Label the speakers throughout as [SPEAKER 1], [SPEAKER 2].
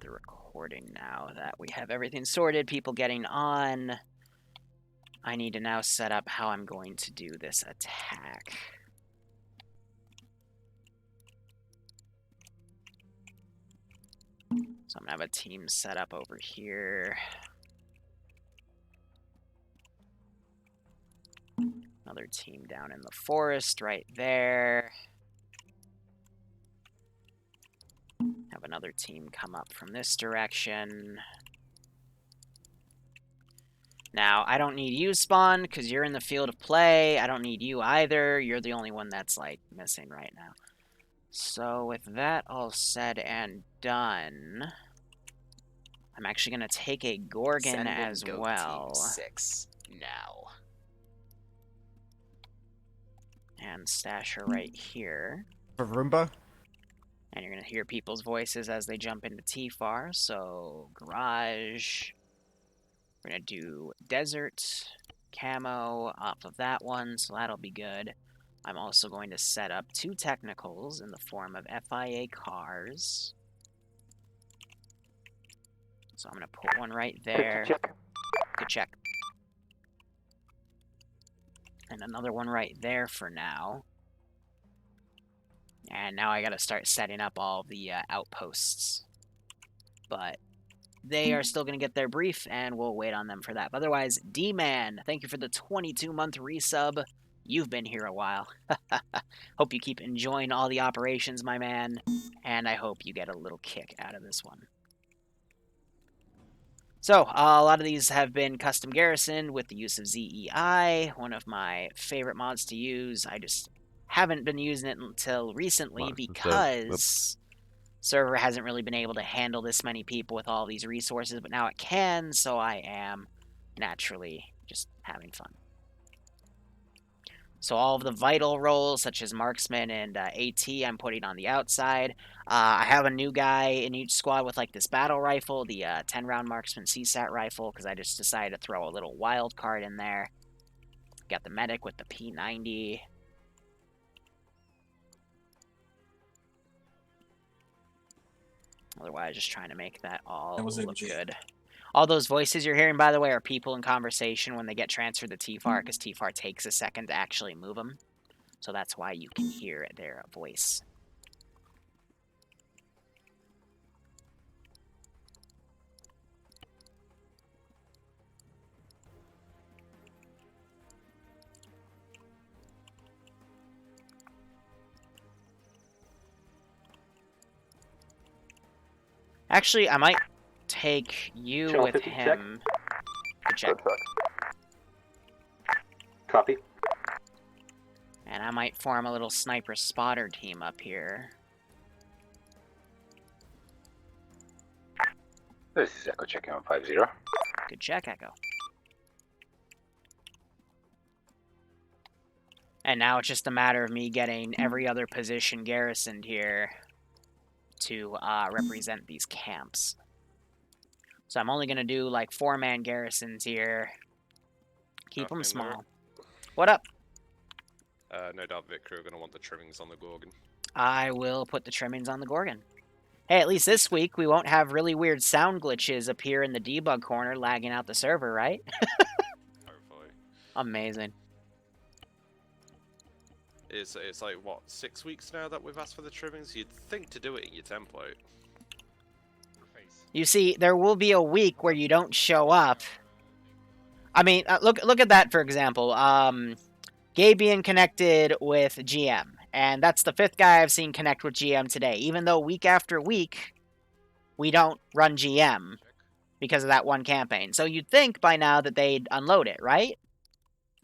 [SPEAKER 1] the recording now that we have everything sorted, people getting on. I need to now set up how I'm going to do this attack. So I'm going to have a team set up over here. Another team down in the forest right there. Have another team come up from this direction. Now, I don't need you, Spawn, because you're in the field of play. I don't need you either. You're the only one that's, like, missing right now. So, with that all said and done, I'm actually going to take a Gorgon as well.
[SPEAKER 2] Team 6 now.
[SPEAKER 1] And stash her right here.
[SPEAKER 3] For Roomba?
[SPEAKER 1] And you're going to hear people's voices as they jump into TFAR. So, garage. We're going to do desert camo off of that one, so that'll be good. I'm also going to set up 2 technicals in the form of FIA cars. So I'm going to put one right there. Good check. And another one right there for now. And now I got to start setting up all the outposts. But they are still going to get their brief, and we'll wait on them for that. But otherwise, D-Man, thank you for the 22-month resub. You've been here a while. Hope you keep enjoying all the operations, my man. And I hope you get a little kick out of this one. So, a lot of these have been custom garrisoned with the use of ZEI, one of my favorite mods to use. I just haven't been using it until recently because server hasn't really been able to handle this many people with all these resources, but now it can, so I am naturally just having fun. So all of the vital roles, such as marksman and AT, I'm putting on the outside. I have a new guy in each squad with like this battle rifle, the 10-round marksman CSAT rifle, because I just decided to throw a little wild card in there. Got the medic with the P90. Otherwise, just trying to make that all look good. All those voices you're hearing, by the way, are people in conversation when they get transferred to TFAR, because TFAR takes a second to actually move them. So that's why you can hear their voice. Actually, I might take you with him. Good check.
[SPEAKER 4] Copy.
[SPEAKER 1] And I might form a little sniper spotter team up here.
[SPEAKER 4] This is Echo checking on 50.
[SPEAKER 1] Good check, Echo. And now it's just a matter of me getting every other position garrisoned here to represent these camps. So I'm only going to do like 4-man garrisons here. Keep them small. What up?
[SPEAKER 5] No doubt Vic crew are going to want the trimmings on the Gorgon.
[SPEAKER 1] I will put the trimmings on the Gorgon. Hey, at least this week we won't have really weird sound glitches appear in the debug corner lagging out the server, right?
[SPEAKER 5] Hopefully.
[SPEAKER 1] Amazing.
[SPEAKER 5] It's like, what, 6 weeks now that we've asked for the trimmings? You'd think to do it in your template.
[SPEAKER 1] You see, there will be a week where you don't show up. I mean, look at that, for example. Gabe being connected with GM. And that's the 5th guy I've seen connect with GM today. Even though week after week, we don't run GM because of that one campaign. So you'd think by now that they'd unload it, right?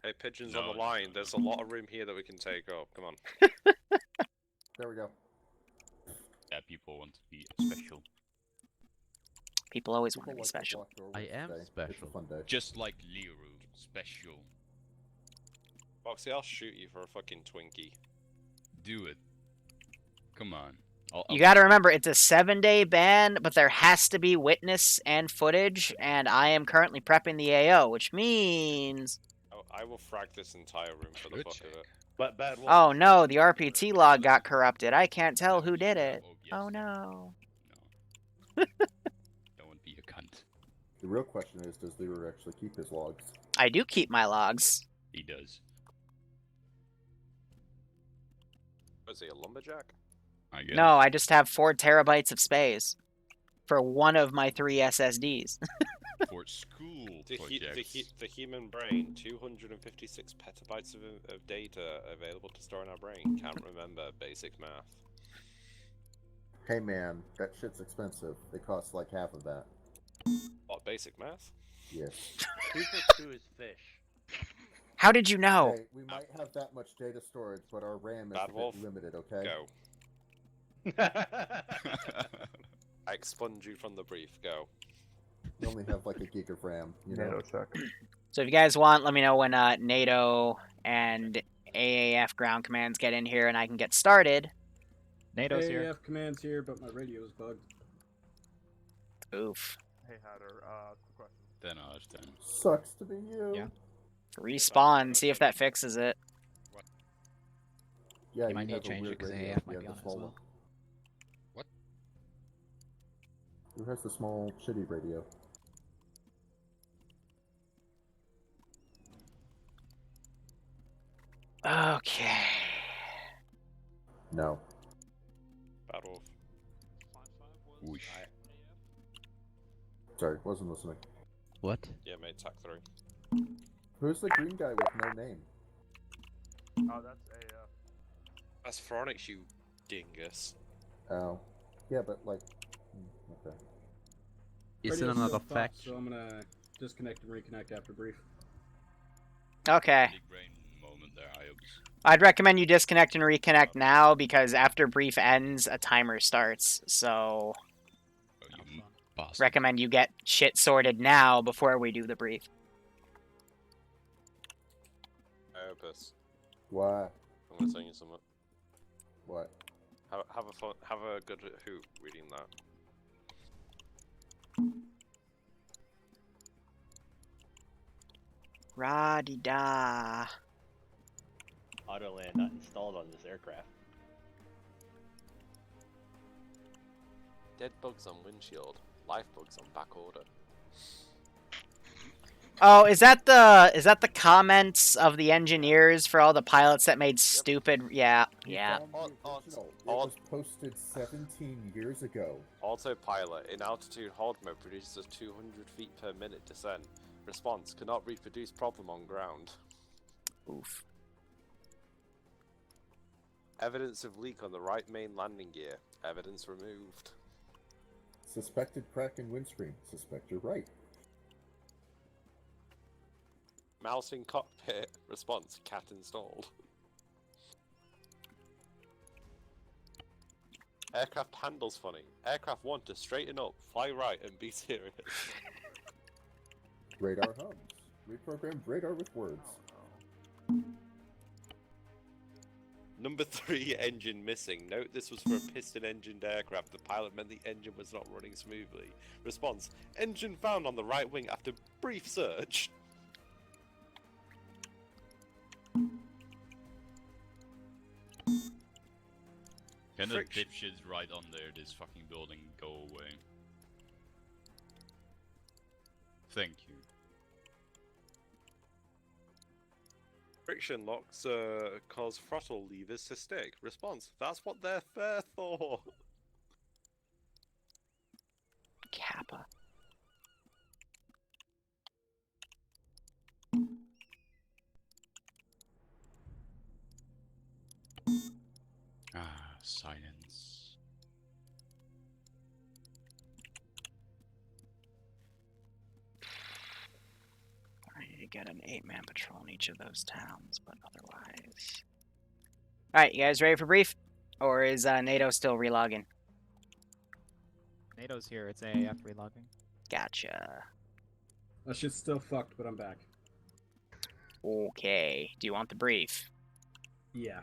[SPEAKER 5] Hey, Pigeon's on the line. There's a lot of room here that we can take up. Come on.
[SPEAKER 3] There we go.
[SPEAKER 6] Yeah, people want to be special.
[SPEAKER 1] People always want to be special.
[SPEAKER 6] I am special. Just like Liru, special.
[SPEAKER 5] Foxy, I'll shoot you for a fucking Twinkie.
[SPEAKER 6] Do it. Come on.
[SPEAKER 1] You gotta remember, it's a 7-day ban, but there has to be witness and footage, and I am currently prepping the AO, which means...
[SPEAKER 5] I will frag this entire room for the fuck of it.
[SPEAKER 4] But bad
[SPEAKER 1] oh no, the RPT log got corrupted. I can't tell who did it. Oh no.
[SPEAKER 3] The real question is, does Liru actually keep his logs?
[SPEAKER 1] I do keep my logs.
[SPEAKER 6] He does.
[SPEAKER 5] Was he a lumberjack?
[SPEAKER 6] I guess.
[SPEAKER 1] No, I just have 4 terabytes of space for one of my 3 SSDs.
[SPEAKER 6] For school
[SPEAKER 5] The
[SPEAKER 6] projects.
[SPEAKER 5] human brain, 256 petabytes of data available to store in our brain. Can't remember basic math.
[SPEAKER 3] Hey man, that shit's expensive. They cost like half of that.
[SPEAKER 5] What, basic math?
[SPEAKER 3] Yes.
[SPEAKER 7] 2 is fish.
[SPEAKER 1] How did you know?
[SPEAKER 3] Hey, we might have that much data storage, but our RAM is
[SPEAKER 5] Bad
[SPEAKER 3] a
[SPEAKER 5] Wolf,
[SPEAKER 3] bit limited, okay?
[SPEAKER 5] Go. I expunge you from the brief. Go.
[SPEAKER 3] We only have like a gig of RAM, you know?
[SPEAKER 8] NATO check.
[SPEAKER 1] So if you guys want, let me know when NATO and AAF ground commands get in here and I can get started.
[SPEAKER 9] NATO's here.
[SPEAKER 10] AF commands here, but my radio's bugged.
[SPEAKER 1] Oof.
[SPEAKER 8] Hey, Hatter, quick question.
[SPEAKER 6] Then I understand.
[SPEAKER 3] Sucks to be you.
[SPEAKER 9] Yeah.
[SPEAKER 1] Respawn, see if that fixes it.
[SPEAKER 3] Yeah,
[SPEAKER 9] You might need
[SPEAKER 3] have
[SPEAKER 9] to
[SPEAKER 3] a
[SPEAKER 9] change it
[SPEAKER 3] weird
[SPEAKER 9] because
[SPEAKER 3] radio.
[SPEAKER 9] AF
[SPEAKER 3] You
[SPEAKER 9] might be
[SPEAKER 3] have
[SPEAKER 9] on
[SPEAKER 3] the
[SPEAKER 9] it
[SPEAKER 3] small
[SPEAKER 9] as well.
[SPEAKER 3] one.
[SPEAKER 6] What?
[SPEAKER 3] Who has the small shitty radio?
[SPEAKER 1] Okay.
[SPEAKER 3] No.
[SPEAKER 5] Bad Wolf.
[SPEAKER 6] Whoosh.
[SPEAKER 3] Sorry, wasn't listening.
[SPEAKER 9] What?
[SPEAKER 5] Yeah, mate, TAC 3.
[SPEAKER 3] Who's the green guy with no name?
[SPEAKER 8] Oh, that's a,
[SPEAKER 5] That's Phronix, you dingus.
[SPEAKER 3] Oh. Yeah, but like... Okay.
[SPEAKER 10] Radio's
[SPEAKER 9] Isn't another
[SPEAKER 10] still fucked,
[SPEAKER 9] fact?
[SPEAKER 10] So I'm gonna disconnect and reconnect after brief.
[SPEAKER 1] Okay.
[SPEAKER 6] Big brain moment there, Iobs.
[SPEAKER 1] I'd recommend you disconnect and reconnect now because after brief ends, a timer starts. So
[SPEAKER 6] Oh, you bastard.
[SPEAKER 1] recommend you get shit sorted now before we do the brief.
[SPEAKER 5] Opus.
[SPEAKER 3] What?
[SPEAKER 5] I'm gonna send you something.
[SPEAKER 3] What?
[SPEAKER 5] Have a fun, have a good hoot reading that.
[SPEAKER 1] Ra-di-da.
[SPEAKER 7] Autoland not installed on this aircraft.
[SPEAKER 5] Dead bugs on windshield. Life bugs on back order.
[SPEAKER 1] Oh, is that the comments of the engineers for all the pilots that made stupid? Yeah,
[SPEAKER 3] You
[SPEAKER 1] yeah.
[SPEAKER 3] found the original. It
[SPEAKER 5] Au-
[SPEAKER 3] was posted 17 years ago.
[SPEAKER 5] Autopilot in altitude hold mode produces a 200 feet per minute descent. Response cannot reproduce problem on ground.
[SPEAKER 1] Oof.
[SPEAKER 5] Evidence of leak on the right main landing gear. Evidence removed.
[SPEAKER 3] Suspected crack in windscreen. Suspect you're right.
[SPEAKER 5] Mouse in cockpit. Response cat installed. Aircraft handles funny. Aircraft 1 to straighten up, fly right, and be serious.
[SPEAKER 3] Radar hums. Reprogrammed radar with words.
[SPEAKER 5] Number 3 engine missing. Note this was for a piston-engined aircraft. The pilot meant the engine was not running smoothly. Response: engine found on the right wing after brief search.
[SPEAKER 6] Can the
[SPEAKER 5] Friction.
[SPEAKER 6] dipshits right under this fucking building go away? Thank you.
[SPEAKER 5] Friction locks cause throttle levers to stick. Response: that's what they're there for.
[SPEAKER 1] Kappa.
[SPEAKER 6] Ah, silence.
[SPEAKER 1] I need to get an 8-man patrol in each of those towns, but otherwise. Alright, you guys ready for brief? Or is NATO still relogging?
[SPEAKER 9] NATO's here. It's AAF relogging.
[SPEAKER 1] Gotcha.
[SPEAKER 10] That shit's still fucked, but I'm back.
[SPEAKER 1] Okay. Do you want the brief?
[SPEAKER 10] Yeah.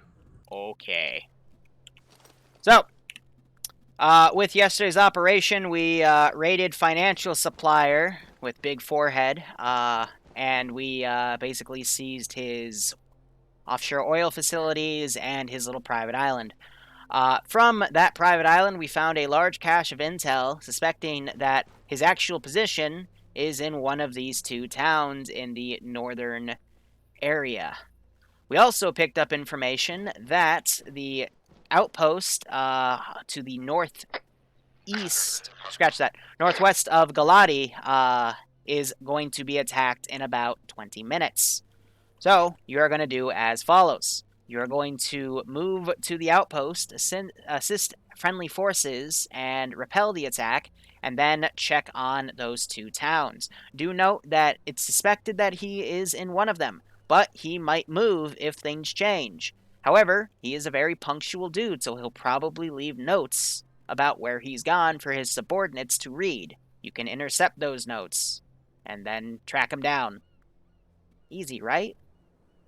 [SPEAKER 1] Okay. So, with yesterday's operation, we raided financial supplier with big forehead, and we basically seized his offshore oil facilities and his little private island. From that private island, we found a large cache of intel suspecting that his actual position is in one of these two towns in the northern area. We also picked up information that the outpost to the northwest of Galati is going to be attacked in about 20 minutes. So you're going to do as follows. You're going to move to the outpost, assist friendly forces, and repel the attack, and then check on those two towns. Do note that it's suspected that he is in one of them, but he might move if things change. However, he is a very punctual dude, so he'll probably leave notes about where he's gone for his subordinates to read. You can intercept those notes, and then track him down. Easy, right?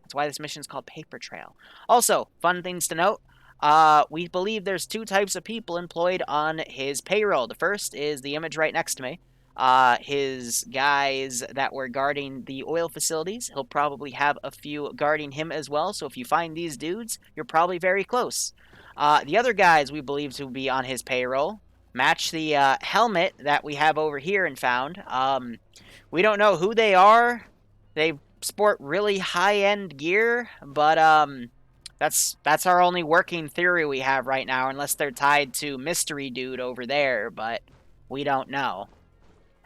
[SPEAKER 1] That's why this mission is called Paper Trail. Also, fun things to note. We believe there's two types of people employed on his payroll. The first is the image right next to me. His guys that were guarding the oil facilities. He'll probably have a few guarding him as well. So if you find these dudes, you're probably very close. The other guys we believe to be on his payroll match the helmet that we have over here and found. We don't know who they are. They sport really high-end gear, but that's our only working theory we have right now, unless they're tied to Mystery Dude over there, but we don't know.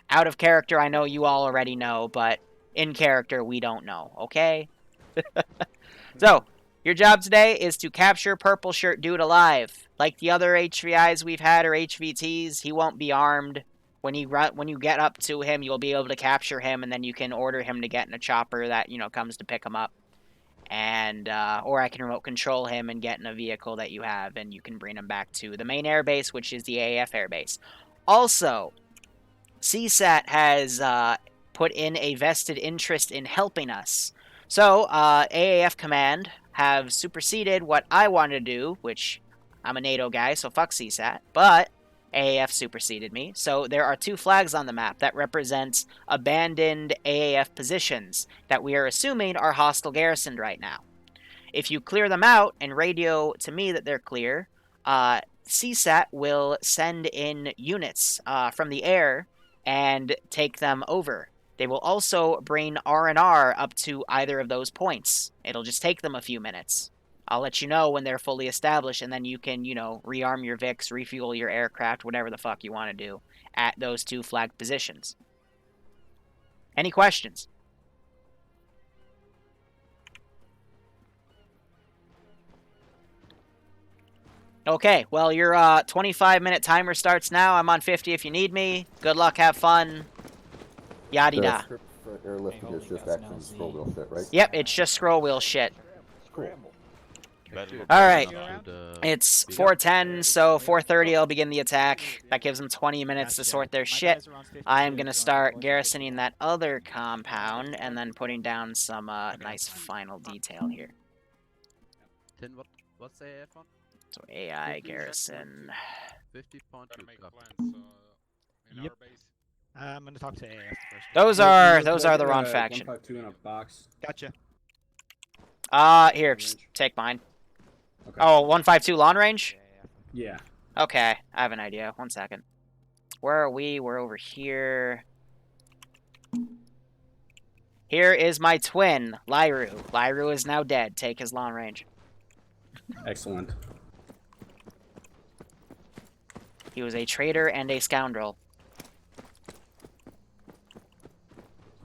[SPEAKER 1] Out of character, I know you all already know, but in character, we don't know, okay? So, your job today is to capture Purple Shirt Dude alive. Like the other HVIs we've had, or HVTs, he won't be armed. When you get up to him, you'll be able to capture him, and then you can order him to get in a chopper that, comes to pick him up. And, or I can remote control him and get in a vehicle that you have, and you can bring him back to the main airbase, which is the AAF airbase. Also, CSAT has put in a vested interest in helping us. So, AAF Command have superseded what I wanted to do, which I'm a NATO guy, so fuck CSAT, but AAF superseded me. So there are two flags on the map that represent abandoned AAF positions that we are assuming are hostile garrisoned right now. If you clear them out and radio to me that they're clear, CSAT will send in units from the air and take them over. They will also bring R&R up to either of those points. It'll just take them a few minutes. I'll let you know when they're fully established, and then you can, rearm your VIX, refuel your aircraft, whatever the fuck you want to do at those two flagged positions. Any questions? Okay, well, your 25-minute timer starts now. I'm on 50 if you need me. Good luck, have fun. Yada-da.
[SPEAKER 3] The script for airlifting is just action scroll wheel shit, right?
[SPEAKER 1] Yep, it's just scroll wheel shit.
[SPEAKER 3] Cool.
[SPEAKER 1] Alright, it's 4:10, so 4:30 I'll begin the attack. That gives them 20 minutes to sort their shit. I am going to start garrisoning that other compound and then putting down some nice final detail here.
[SPEAKER 9] What's the AF on?
[SPEAKER 1] So AI garrison.
[SPEAKER 6] 50.2.
[SPEAKER 9] Yep. I'm going to talk to AF first.
[SPEAKER 1] Those are the wrong faction.
[SPEAKER 10] 152 in a box.
[SPEAKER 9] Gotcha.
[SPEAKER 1] Here, just take mine.
[SPEAKER 10] Okay.
[SPEAKER 1] Oh, 152 long range?
[SPEAKER 10] Yeah.
[SPEAKER 1] Okay, I have an idea. 1 second. Where are we? We're over here. Here is my twin, Liru. Liru is now dead. Take his long range.
[SPEAKER 10] Excellent.
[SPEAKER 1] He was a traitor and a scoundrel.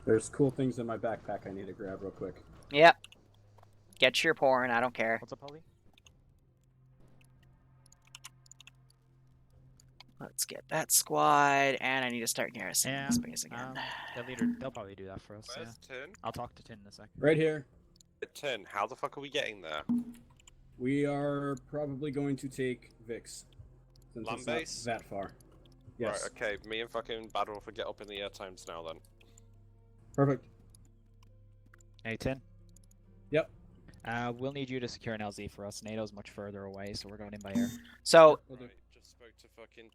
[SPEAKER 10] There's cool things in my backpack I need to grab real quick.
[SPEAKER 1] Yep. Get your porn, I don't care.
[SPEAKER 9] What's up, Holly?
[SPEAKER 1] Let's get that squad, and I need to start garrisoning
[SPEAKER 9] Yeah,
[SPEAKER 1] this base again.
[SPEAKER 9] They'll probably do that for us.
[SPEAKER 5] Where's
[SPEAKER 9] Yeah.
[SPEAKER 5] 10?
[SPEAKER 9] I'll talk to Tin in a second.
[SPEAKER 10] Right here.
[SPEAKER 5] 10, how the fuck are we getting there?
[SPEAKER 10] We are probably going to take Vix. Since
[SPEAKER 5] Land
[SPEAKER 10] it's not
[SPEAKER 5] base?
[SPEAKER 10] that far. Yes.
[SPEAKER 5] Right, okay, me and fucking Badwolf will get up in the air times now then.
[SPEAKER 10] Perfect.
[SPEAKER 9] Hey, Tin.
[SPEAKER 10] Yep.
[SPEAKER 9] We'll need you to secure an LZ for us. NATO's much further away, so we're going in by air.
[SPEAKER 1] So,
[SPEAKER 10] We'll do.
[SPEAKER 5] Right, just spoke to fucking...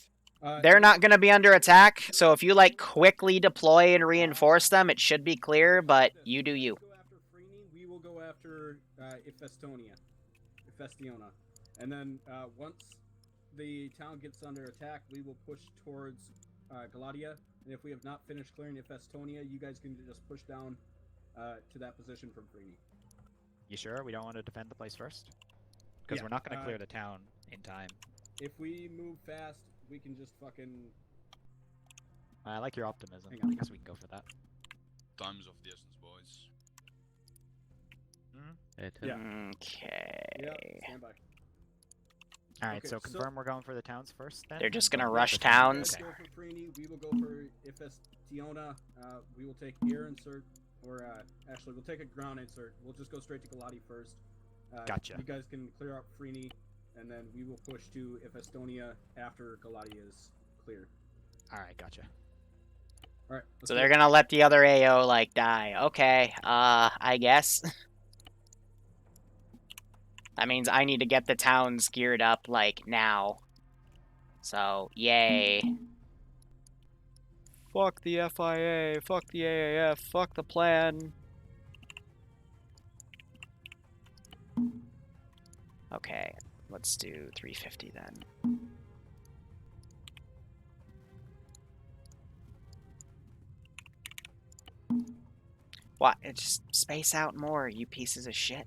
[SPEAKER 1] they're not going to be under attack, so if you, quickly deploy and reinforce them, it should be clear, but you do you.
[SPEAKER 10] Go after Freeney, we will go after Ifestiona. And then, once the town gets under attack, we will push towards Galatia and if we have not finished clearing Estonia, you guys can just push down to that position from Freeney.
[SPEAKER 9] You sure we don't want to defend the place first? Because
[SPEAKER 10] Yeah,
[SPEAKER 9] we're not going to clear the town in time.
[SPEAKER 10] If we move fast, we can just fucking...
[SPEAKER 9] I like your optimism.
[SPEAKER 10] Hang on.
[SPEAKER 9] I guess we can go for that.
[SPEAKER 6] Time's of the essence, boys.
[SPEAKER 10] Yeah.
[SPEAKER 1] Okay.
[SPEAKER 10] Yeah, stand by.
[SPEAKER 9] Alright,
[SPEAKER 10] Okay,
[SPEAKER 9] so
[SPEAKER 10] so-
[SPEAKER 9] confirm we're going for the towns first then?
[SPEAKER 1] They're just
[SPEAKER 9] and
[SPEAKER 1] gonna
[SPEAKER 9] then
[SPEAKER 1] rush
[SPEAKER 9] defend?
[SPEAKER 1] towns.
[SPEAKER 10] You guys go for Freeney, we will go for Ifestiona. We will take air insert, or actually, we'll take a ground insert. We'll just go straight to Galati first.
[SPEAKER 9] Gotcha.
[SPEAKER 10] You guys can clear out Freeney, and then we will push to Estonia after Galati is cleared.
[SPEAKER 9] Alright, gotcha.
[SPEAKER 10] Alright.
[SPEAKER 1] So they're gonna let the other AO like die. Okay, I guess. That means I need to get the towns geared up like now. So, yay. Fuck the FIA, fuck the AAF, fuck the plan. Okay, let's do 350 then. What? Just space out more, you pieces of shit.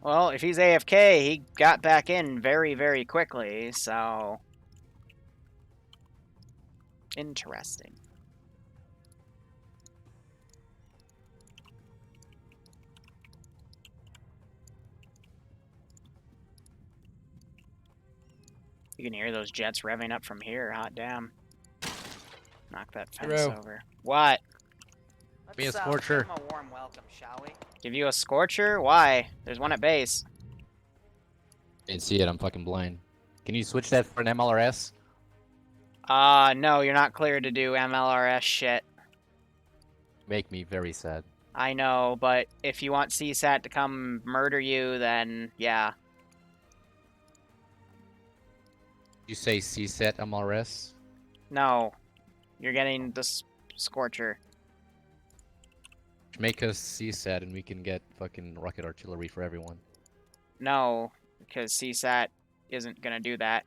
[SPEAKER 1] Well, if he's AFK, he got back in very, very quickly, so... Interesting. You can hear those jets revving up from here, hot damn. Knock that fence
[SPEAKER 11] Liru.
[SPEAKER 1] over. What?
[SPEAKER 11] Be a scorcher.
[SPEAKER 1] Give him a warm welcome, shall we? Give you a scorcher? Why? There's one at base.
[SPEAKER 11] Didn't see it. I'm fucking blind. Can you switch that for an MLRS?
[SPEAKER 1] No, you're not cleared to do MLRS shit.
[SPEAKER 11] Make me very sad.
[SPEAKER 1] I know, but if you want CSAT to come murder you, then yeah.
[SPEAKER 11] You say CSET MLRS?
[SPEAKER 1] No. You're getting the Scorcher.
[SPEAKER 11] Make us CSAT and we can get fucking rocket artillery for everyone.
[SPEAKER 1] No, because CSAT isn't gonna do that.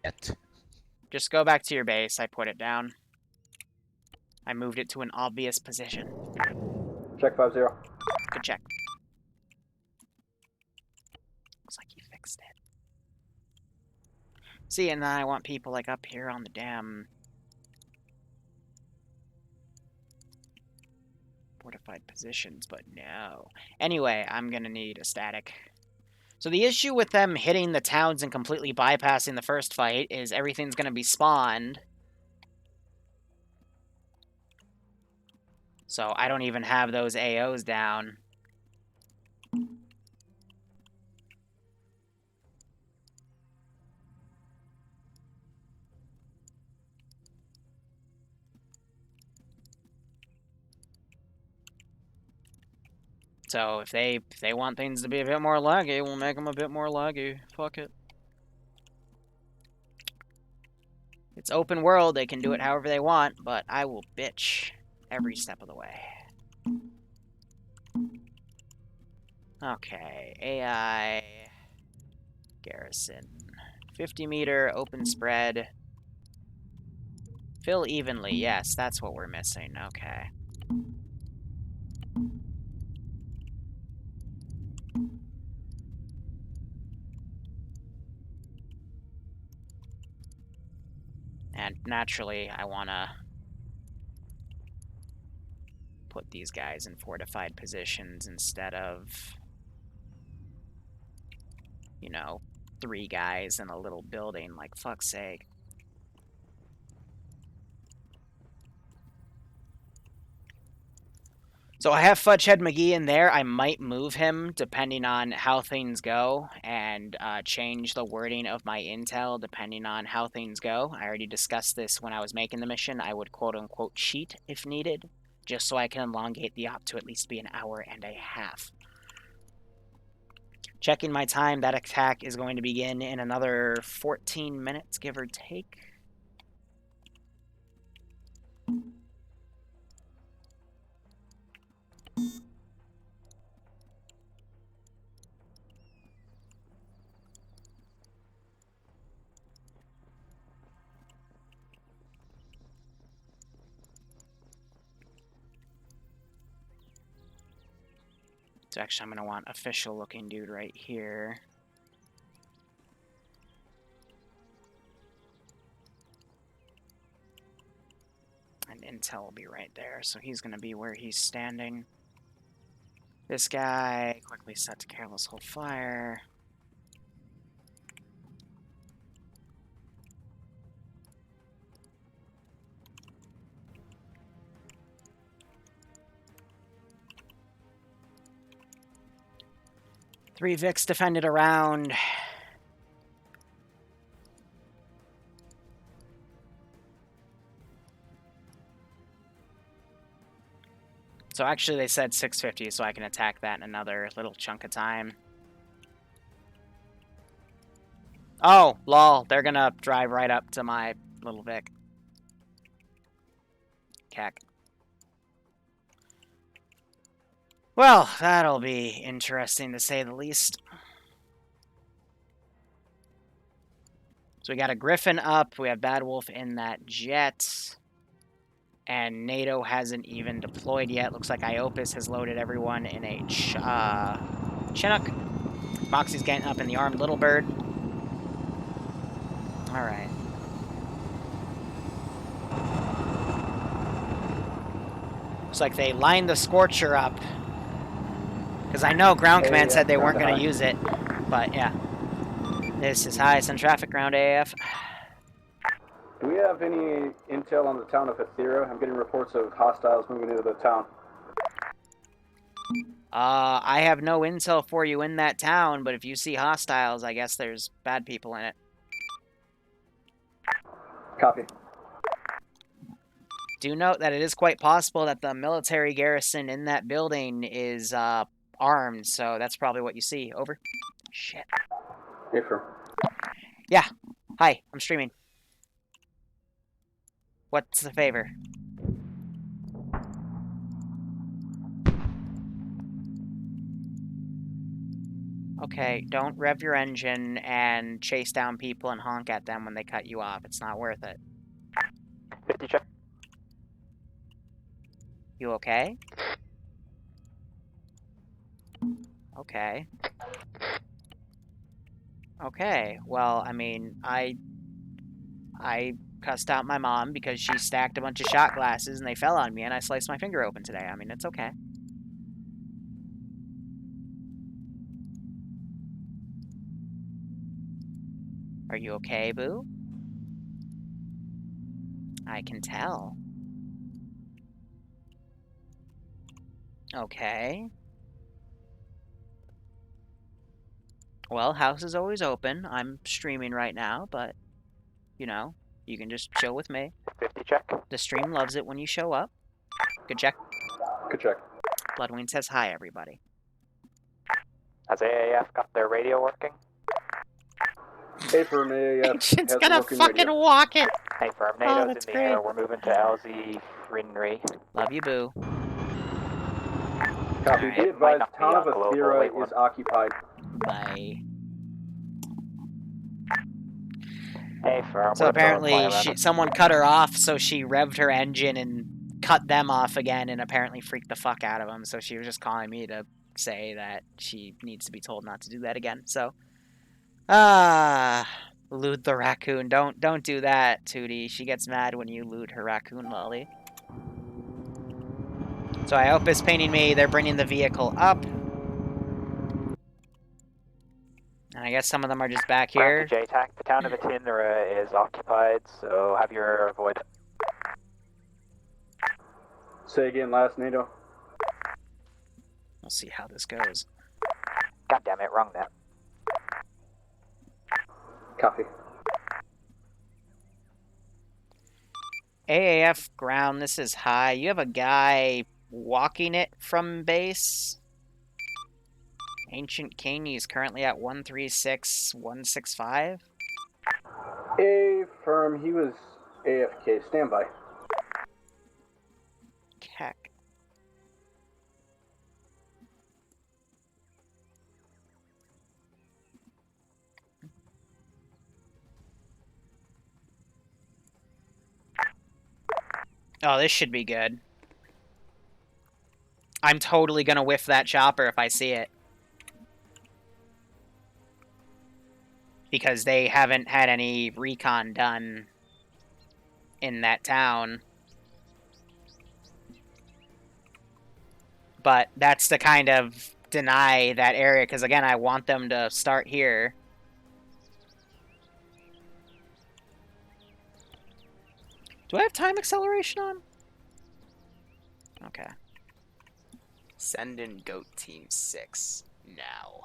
[SPEAKER 11] Yet.
[SPEAKER 1] Just go back to your base. I put it down. I moved it to an obvious position.
[SPEAKER 4] Check 5-0.
[SPEAKER 1] Good check. Looks like you fixed it. See, and then I want people like up here on the damn fortified positions, but no. Anyway, I'm gonna need a static. So the issue with them hitting the towns and completely bypassing the first fight is everything's gonna be spawned. So I don't even have those AOs down. So if they want things to be a bit more laggy, we'll make them a bit more laggy. Fuck it. It's open world, they can do it however they want, but I will bitch every step of the way. Okay, AI garrison. 50 meter open spread. Fill evenly, yes, that's what we're missing. Okay. And naturally, I want to put these guys in fortified positions instead of, you know, 3 guys in a little building, like fuck's sake. So I have Fudgehead McGee in there. I might move him depending on how things go and change the wording of my intel depending on how things go. I already discussed this when I was making the mission. I would quote-unquote cheat if needed, just so I can elongate the op to at least be an hour and a half. Checking my time, that attack is going to begin in another 14 minutes, give or take. So actually, I'm going to want official-looking dude right here. And intel will be right there, so he's going to be where he's standing. This guy, quickly set to careless hold fire. Three Vicks defended around. So actually they said 650, so I can attack that in another little chunk of time. Oh, lol, they're gonna drive right up to my little Vic. Cack. Well, that'll be interesting to say the least. So we got a Griffin up, we have Bad Wolf in that jet. And NATO hasn't even deployed yet. Looks like Iopus has loaded everyone in a Chinook. Moxie's getting up in the armed Little Bird. Alright. Looks like they lined the Scorcher up. Because I know Ground Command said they weren't going to use it. But yeah. This is high on traffic, ground AF.
[SPEAKER 4] Do we have any intel on the town of Aethera? I'm getting reports of hostiles moving into the town.
[SPEAKER 1] I have no intel for you in that town, but if you see hostiles, I guess there's bad people in it.
[SPEAKER 4] Copy.
[SPEAKER 1] Do note that it is quite possible that the military garrison in that building is armed, so that's probably what you see. Over. Shit.
[SPEAKER 4] Affirm.
[SPEAKER 1] Yeah. Hi, I'm streaming. What's the favor? Okay, don't rev your engine and chase down people and honk at them when they cut you off. It's not worth it.
[SPEAKER 4] 50 check.
[SPEAKER 1] You okay? Okay. Okay, well, I mean, I cussed out my mom because she stacked a bunch of shot glasses and they fell on me and I sliced my finger open today. I mean, it's okay. Are you okay, boo? I can tell. Okay. Well, house is always open. I'm streaming right now, but, you know, you can just chill with me.
[SPEAKER 4] 50 check.
[SPEAKER 1] The stream loves it when you show up. Good check.
[SPEAKER 4] Good check.
[SPEAKER 1] Bloodwing says hi, everybody.
[SPEAKER 4] Has AAF got their radio working? Affirm, AAF.
[SPEAKER 1] Agent's gonna fucking walk it.
[SPEAKER 4] Affirm,
[SPEAKER 1] Oh,
[SPEAKER 4] NATO's
[SPEAKER 1] that's
[SPEAKER 4] in the air. We're moving to LZ Rinri.
[SPEAKER 1] Love you, boo.
[SPEAKER 4] Copy.
[SPEAKER 1] Alright.
[SPEAKER 4] Be advised, town of Aethera is occupied.
[SPEAKER 1] Bye.
[SPEAKER 4] Affirm.
[SPEAKER 1] So apparently someone cut her off, so she revved her engine and cut them off again and apparently freaked the fuck out of them. So she was just calling me to say that she needs to be told not to do that again. So, loot the raccoon. Don't do that, Tootie. She gets mad when you loot her raccoon lolly. So Iopus painting me. They're bringing the vehicle up. And I guess some of them are just back here.
[SPEAKER 4] J-TAC, the town of Aethera is occupied, so have your avoid. Say again, last NATO.
[SPEAKER 1] We'll see how this goes.
[SPEAKER 12] God damn it, wrong net.
[SPEAKER 4] Copy.
[SPEAKER 1] AAF ground, this is high. You have a guy walking it from base. Ancient King, he's currently at 136-165.
[SPEAKER 4] Affirm, he was AFK. Standby.
[SPEAKER 1] Keck. Oh, this should be good. I'm totally gonna whiff that chopper if I see it. Because they haven't had any recon done in that town. But that's to kind of deny that area, because again, I want them to start here. Do I have time acceleration on? Okay.
[SPEAKER 2] Send in Goat Team 6 now.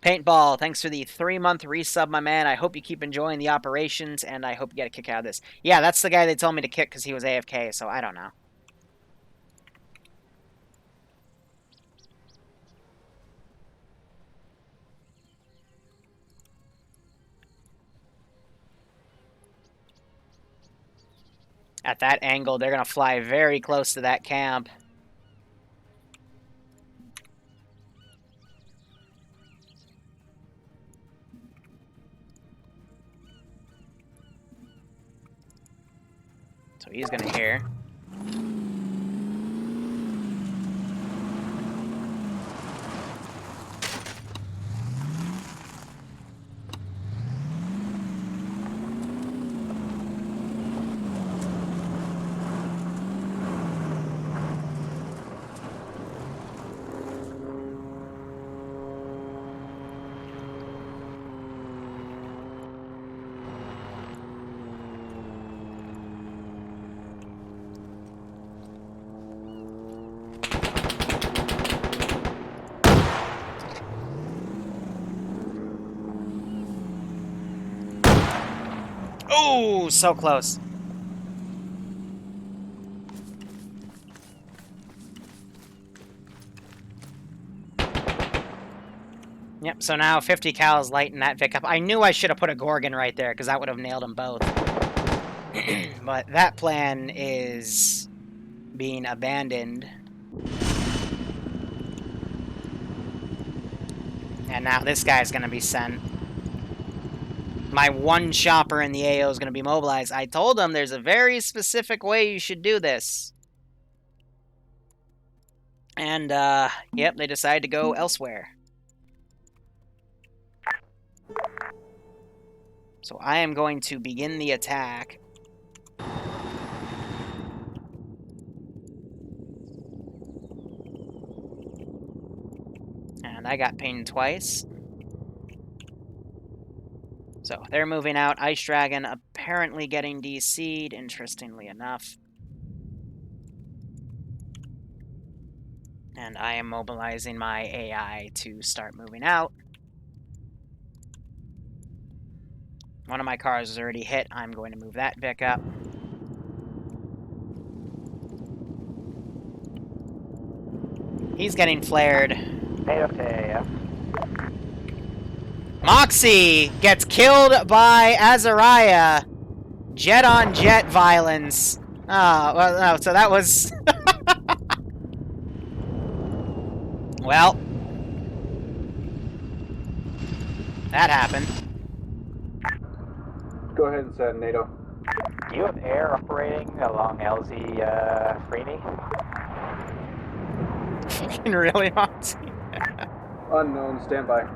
[SPEAKER 1] Paintball, thanks for the 3-month resub, my man. I hope you keep enjoying the operations, and I hope you get a kick out of this. Yeah, that's the guy they told me to kick because he was AFK, so I don't know. At that angle, they're going to fly very close to that camp. So he's going to hear. Oh, so close. Yep, so now 50 cals lighting that Vic up. I knew I should have put a Gorgon right there, because that would have nailed them both. But that plan is being abandoned. And now this guy's going to be sent. My one chopper in the AO is going to be mobilized. I told them there's a very specific way you should do this. And, yep, they decided to go elsewhere. So I am going to begin the attack. And I got pinged twice. So they're moving out. Ice Dragon apparently getting DC'd, interestingly enough. And I am mobilizing my AI to start moving out. One of my cars is already hit. I'm going to move that Vic up. He's getting flared. Moxie gets killed by Azariah. Jet on jet violence. Oh, well, no, so that was... Well. That happened.
[SPEAKER 4] Go ahead and send NATO.
[SPEAKER 12] Do you have air operating along LZ Freeney?
[SPEAKER 1] Really, Moxie?
[SPEAKER 4] Unknown, standby.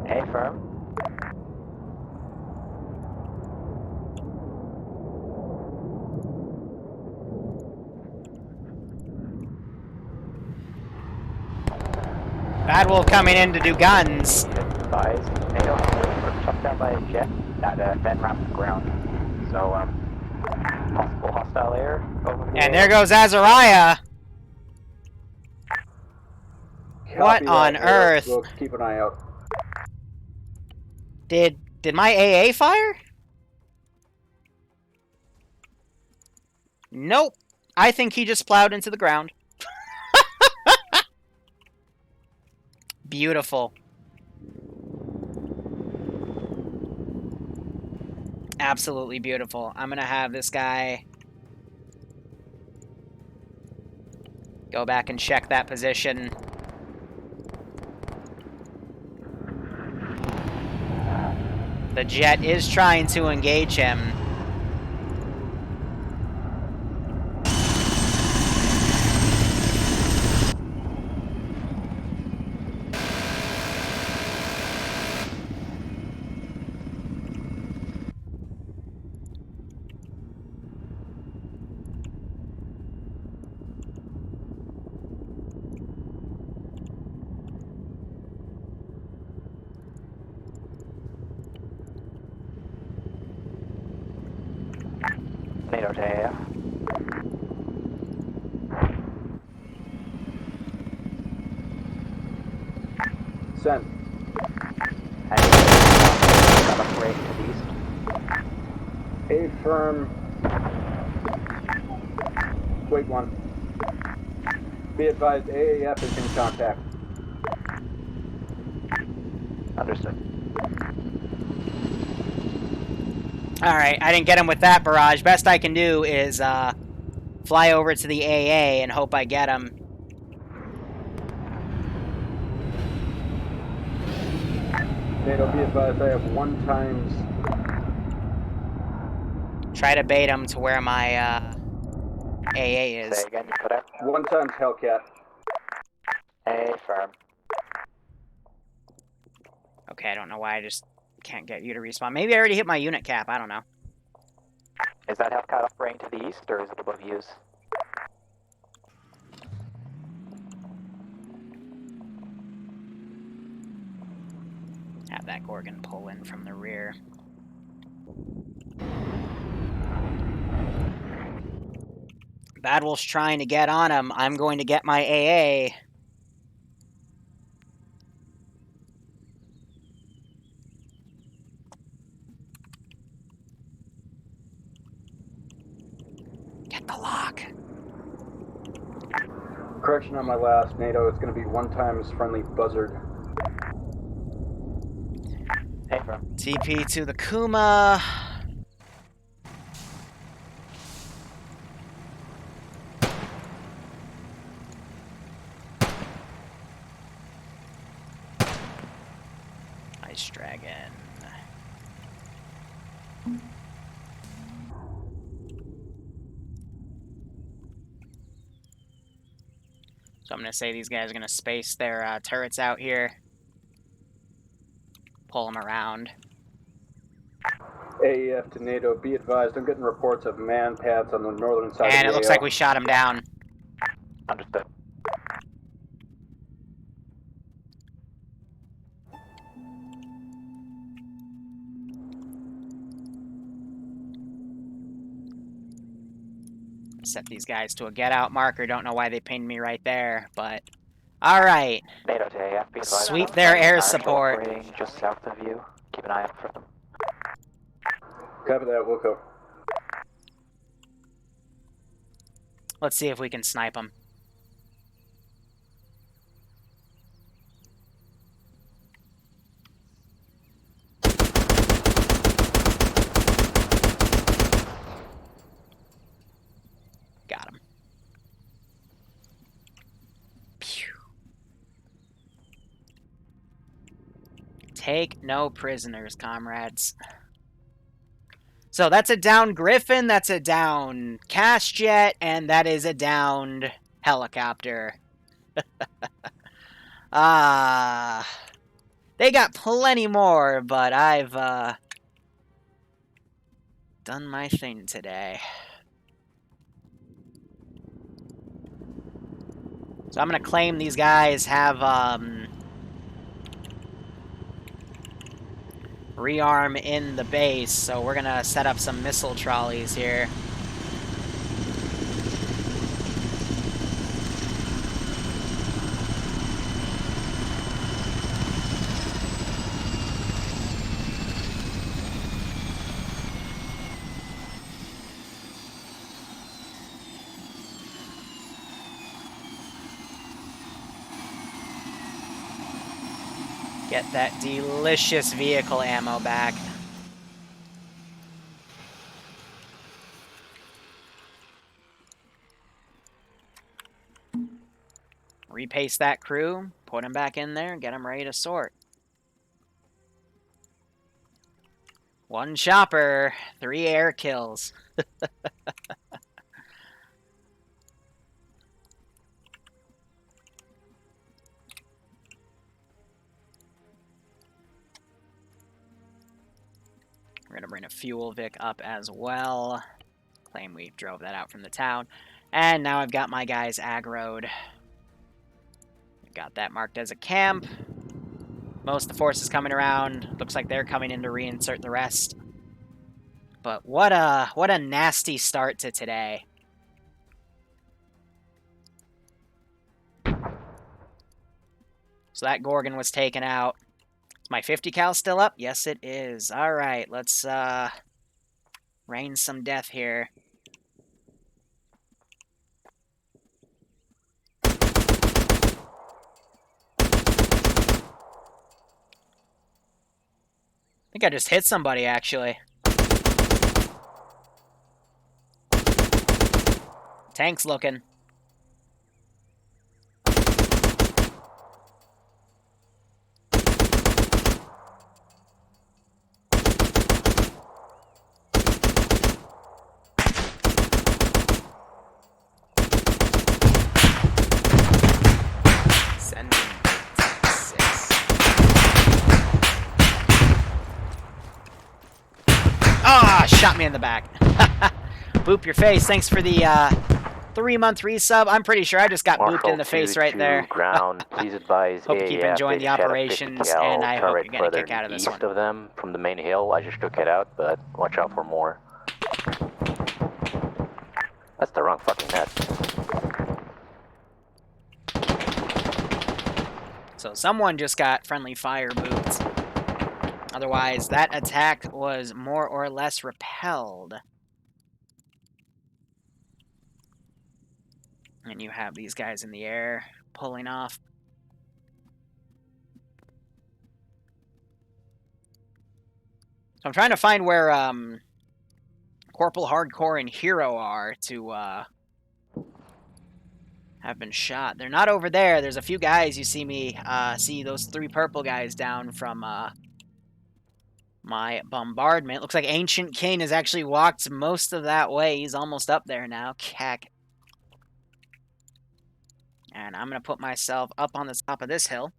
[SPEAKER 12] Affirm.
[SPEAKER 1] Bad Wolf coming in to do guns.
[SPEAKER 12] Advise NATO we're shut down by a jet that then ramp the ground. So possible hostile air over the
[SPEAKER 1] And there goes Azariah. What
[SPEAKER 4] Copy
[SPEAKER 1] on
[SPEAKER 4] that,
[SPEAKER 1] earth?
[SPEAKER 4] We'll keep an eye out.
[SPEAKER 1] Did my AA fire? Nope. I think he just plowed into the ground. Beautiful. Absolutely beautiful. I'm gonna have this guy go back and check that position. The jet is trying to engage him.
[SPEAKER 12] NATO to AF.
[SPEAKER 4] Send.
[SPEAKER 12] Got a break to the east.
[SPEAKER 4] A firm. Wait one. Be advised, AAF is in contact.
[SPEAKER 12] Understood.
[SPEAKER 1] Alright, I didn't get him with that barrage. Best I can do is fly over to the AA and hope I get him.
[SPEAKER 4] NATO, be advised, I have 1 times.
[SPEAKER 1] Try to bait him to where my AA is.
[SPEAKER 12] Say again, you cut out.
[SPEAKER 4] 1 times Hellcat.
[SPEAKER 12] A firm.
[SPEAKER 1] Okay, I don't know why I just can't get you to respawn. Maybe I already hit my unit cap. I don't know.
[SPEAKER 12] Is that Hellcat operating to the east, or is it above yous?
[SPEAKER 1] Have that Gorgon pull in from the rear. Bad Wolf's trying to get on him. I'm going to get my AA. Get the lock.
[SPEAKER 4] Correction on my last, NATO, it's going to be 1 times friendly buzzard.
[SPEAKER 12] A firm.
[SPEAKER 1] TP to the Kuma. Ice Dragon. So I'm going to say these guys are going to space their turrets out here. Pull them around.
[SPEAKER 4] AEF to NATO, be advised, I'm getting reports of man pads on the northern side
[SPEAKER 1] And
[SPEAKER 4] of
[SPEAKER 1] it
[SPEAKER 4] the
[SPEAKER 1] looks
[SPEAKER 4] AO.
[SPEAKER 1] like we shot him down.
[SPEAKER 12] Understood.
[SPEAKER 1] Set these guys to a get out marker. Don't know why they pinged me right there, but alright.
[SPEAKER 12] NATO to AF. Be advised.
[SPEAKER 1] Sweep their air
[SPEAKER 12] Irish
[SPEAKER 1] support.
[SPEAKER 12] operating just south of you. Keep an eye out for them.
[SPEAKER 4] Copy that, we'll go.
[SPEAKER 1] Let's see if we can snipe them. Got him. Pew. Take no prisoners, comrades. So that's a down Griffin, that's a down Cash Jet, and that is a downed helicopter. They got plenty more, but I've done my thing today. So I'm going to claim these guys have rearm in the base, so we're going to set up some missile trolleys here. Get that delicious vehicle ammo back. Repaste that crew, put them back in there, get them ready to sort. 1 chopper, 3 air kills. We're going to bring a fuel Vic up as well. Claim we drove that out from the town. And now I've got my guys aggroed. Got that marked as a camp. Most of the force is coming around. Looks like they're coming in to reinsert the rest. But what a nasty start to today. So that Gorgon was taken out. Is my 50 cal still up? Yes, it is. All right, let's rain some death here. I think I just hit somebody, actually. Tank's looking.
[SPEAKER 2] Sending 6.
[SPEAKER 1] Ah, shot me in the back. Boop your face. Thanks for the 3-month resub. I'm pretty sure I just got booped in the face right there.
[SPEAKER 12] Ground, please advise
[SPEAKER 1] Hope you keep enjoying the operations, and I hope you're getting a kick out of this one.
[SPEAKER 12] east of them from the main hill. I just took it out, but watch out for more. That's the wrong fucking net.
[SPEAKER 1] So someone just got friendly fire boots. Otherwise, that attack was more or less repelled. And you have these guys in the air pulling off. So I'm trying to find where Corporal Hardcore and Hero are to have been shot. They're not over there. There's a few guys you see me see those 3 purple guys down from my bombardment. Looks like Ancient King has actually walked most of that way. He's almost up there now. Cack. And I'm going to put myself up on the top of this hill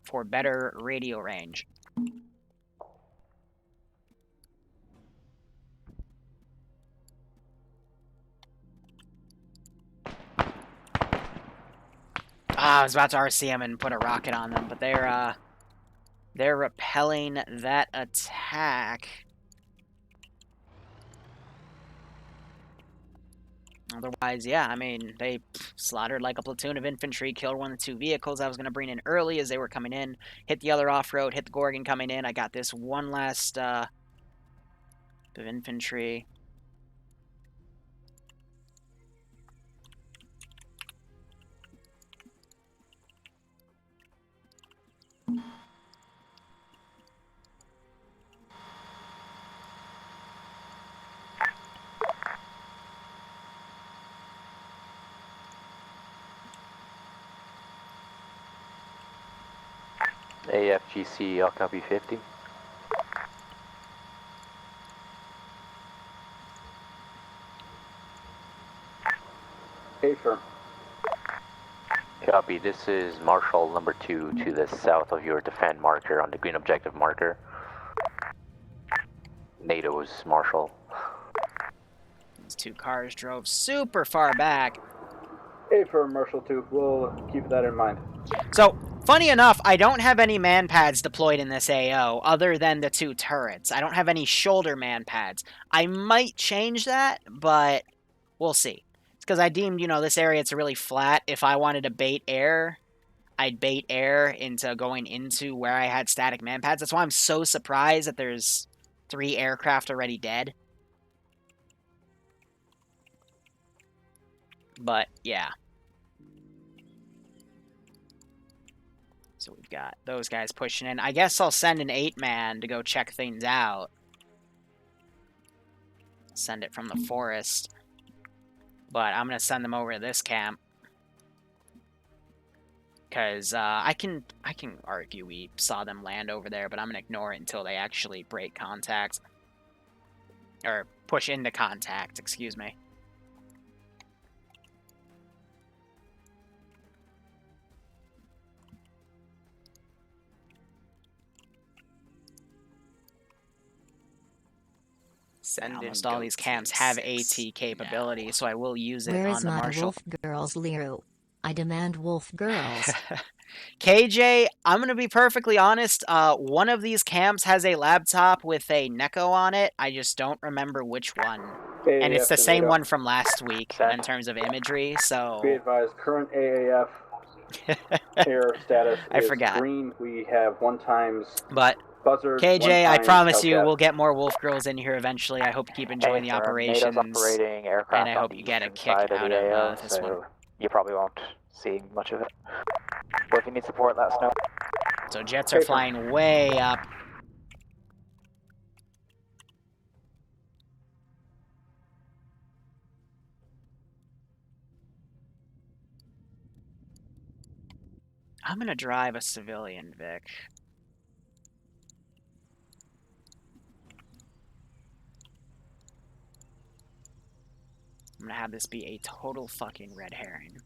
[SPEAKER 1] for better radio range. I was about to RCM and put a rocket on them, but they're repelling that attack. Otherwise, yeah, I mean, they slaughtered like a platoon of infantry, killed 1 of the 2 vehicles I was going to bring in early as they were coming in, hit the other off-road, hit the Gorgon coming in. I got this one last bit of infantry.
[SPEAKER 12] AFGC, I'll copy 50.
[SPEAKER 4] Hey, firm.
[SPEAKER 12] Copy, this is Marshal number 2 to the south of your defend marker on the green objective marker. NATO's Marshal.
[SPEAKER 1] These 2 cars drove super far back.
[SPEAKER 4] Hey, firm, Marshal 2. We'll keep that in mind.
[SPEAKER 1] So, funny enough, I don't have any man pads deployed in this AO other than the 2 turrets. I don't have any shoulder man pads. I might change that, but we'll see. It's because I deemed, you know, this area it's really flat. If I wanted to bait air, I'd bait air into going into where I had static man pads. That's why I'm so surprised that there's 3 aircraft already dead. But, yeah. So we've got those guys pushing in. I guess I'll send an 8-man to go check things out. Send it from the forest. But I'm going to send them over to this camp. Because I can argue we saw them land over there, but I'm going to ignore it until they actually break contact. Or push into contact, excuse me. Almost all these camps have AT capability, so I will use it on the Marshal.
[SPEAKER 13] Wolf Girls, Liru? I demand Wolf Girls.
[SPEAKER 1] KJ, I'm going to be perfectly honest. One of these camps has a laptop with a Neko on it. I just don't remember which one. And it's the same one from last week in terms of imagery, so...
[SPEAKER 4] Be advised, current AAF error status is green. We have 1x
[SPEAKER 1] but
[SPEAKER 4] buzzard,
[SPEAKER 1] KJ, I promise you we'll get more Wolf Girls in here eventually. I hope you keep enjoying the operations.
[SPEAKER 12] Operating aircraft
[SPEAKER 1] and I hope you get a kick out of this one.
[SPEAKER 12] You probably won't see much of it. But if you need support, let us know.
[SPEAKER 1] So jets are flying way up. I'm gonna drive a civilian, Vic. I'm gonna have this be a total fucking red herring.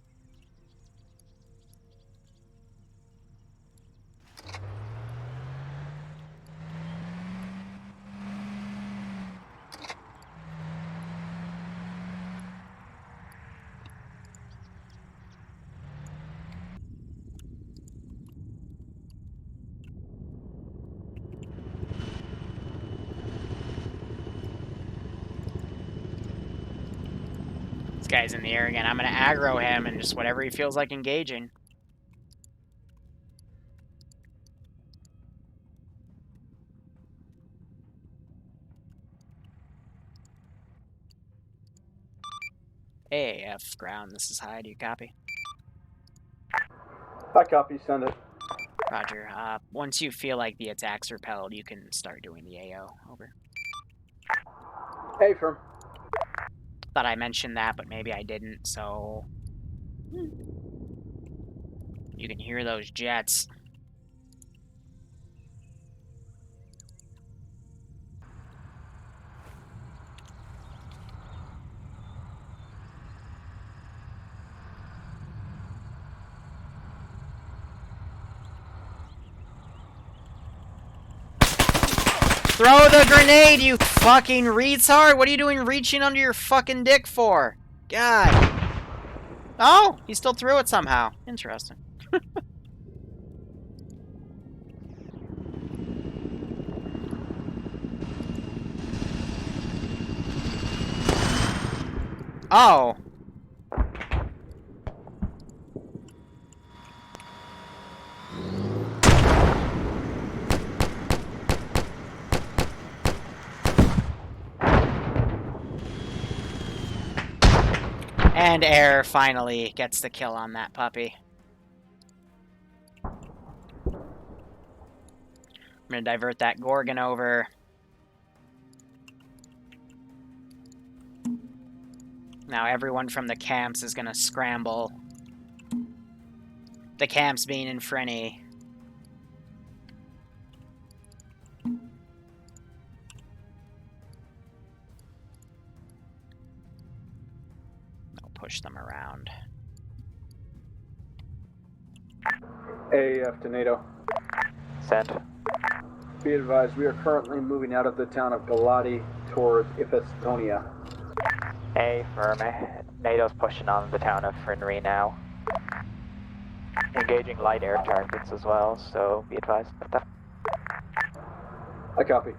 [SPEAKER 1] This guy's in the air again. I'm gonna aggro him and just whatever he feels like engaging. AAF ground, this is high. Do you copy?
[SPEAKER 4] I copy, send it.
[SPEAKER 1] Roger. Once you feel like the attack's repelled, you can start doing the AO. Over.
[SPEAKER 4] Hey, firm.
[SPEAKER 1] Thought I mentioned that, but maybe I didn't, so... You can hear those jets. Throw the grenade, you fucking retard! What are you doing reaching under your fucking dick for? God. Oh, he still threw it somehow. Interesting. Oh. And air finally gets the kill on that puppy. I'm gonna divert that Gorgon over. Now everyone from the camps is gonna scramble. The camps being in Frenny. Push them around.
[SPEAKER 4] AAF to NATO.
[SPEAKER 12] Send.
[SPEAKER 4] Be advised, we are currently moving out of the town of Galati towards Estonia.
[SPEAKER 12] A firm. NATO's pushing on the town of Frinri now. Engaging light air targets as well, so be advised of that.
[SPEAKER 4] I copy.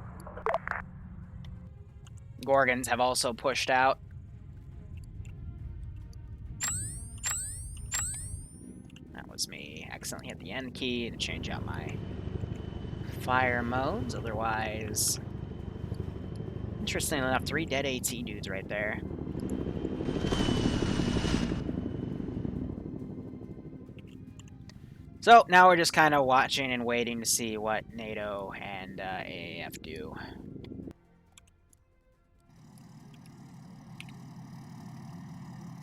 [SPEAKER 1] Gorgons have also pushed out. Was me accidentally hit the end key to change out my fire modes. Otherwise, interestingly enough, 3 dead AT dudes right there. So now we're just kind of watching and waiting to see what NATO and AAF do.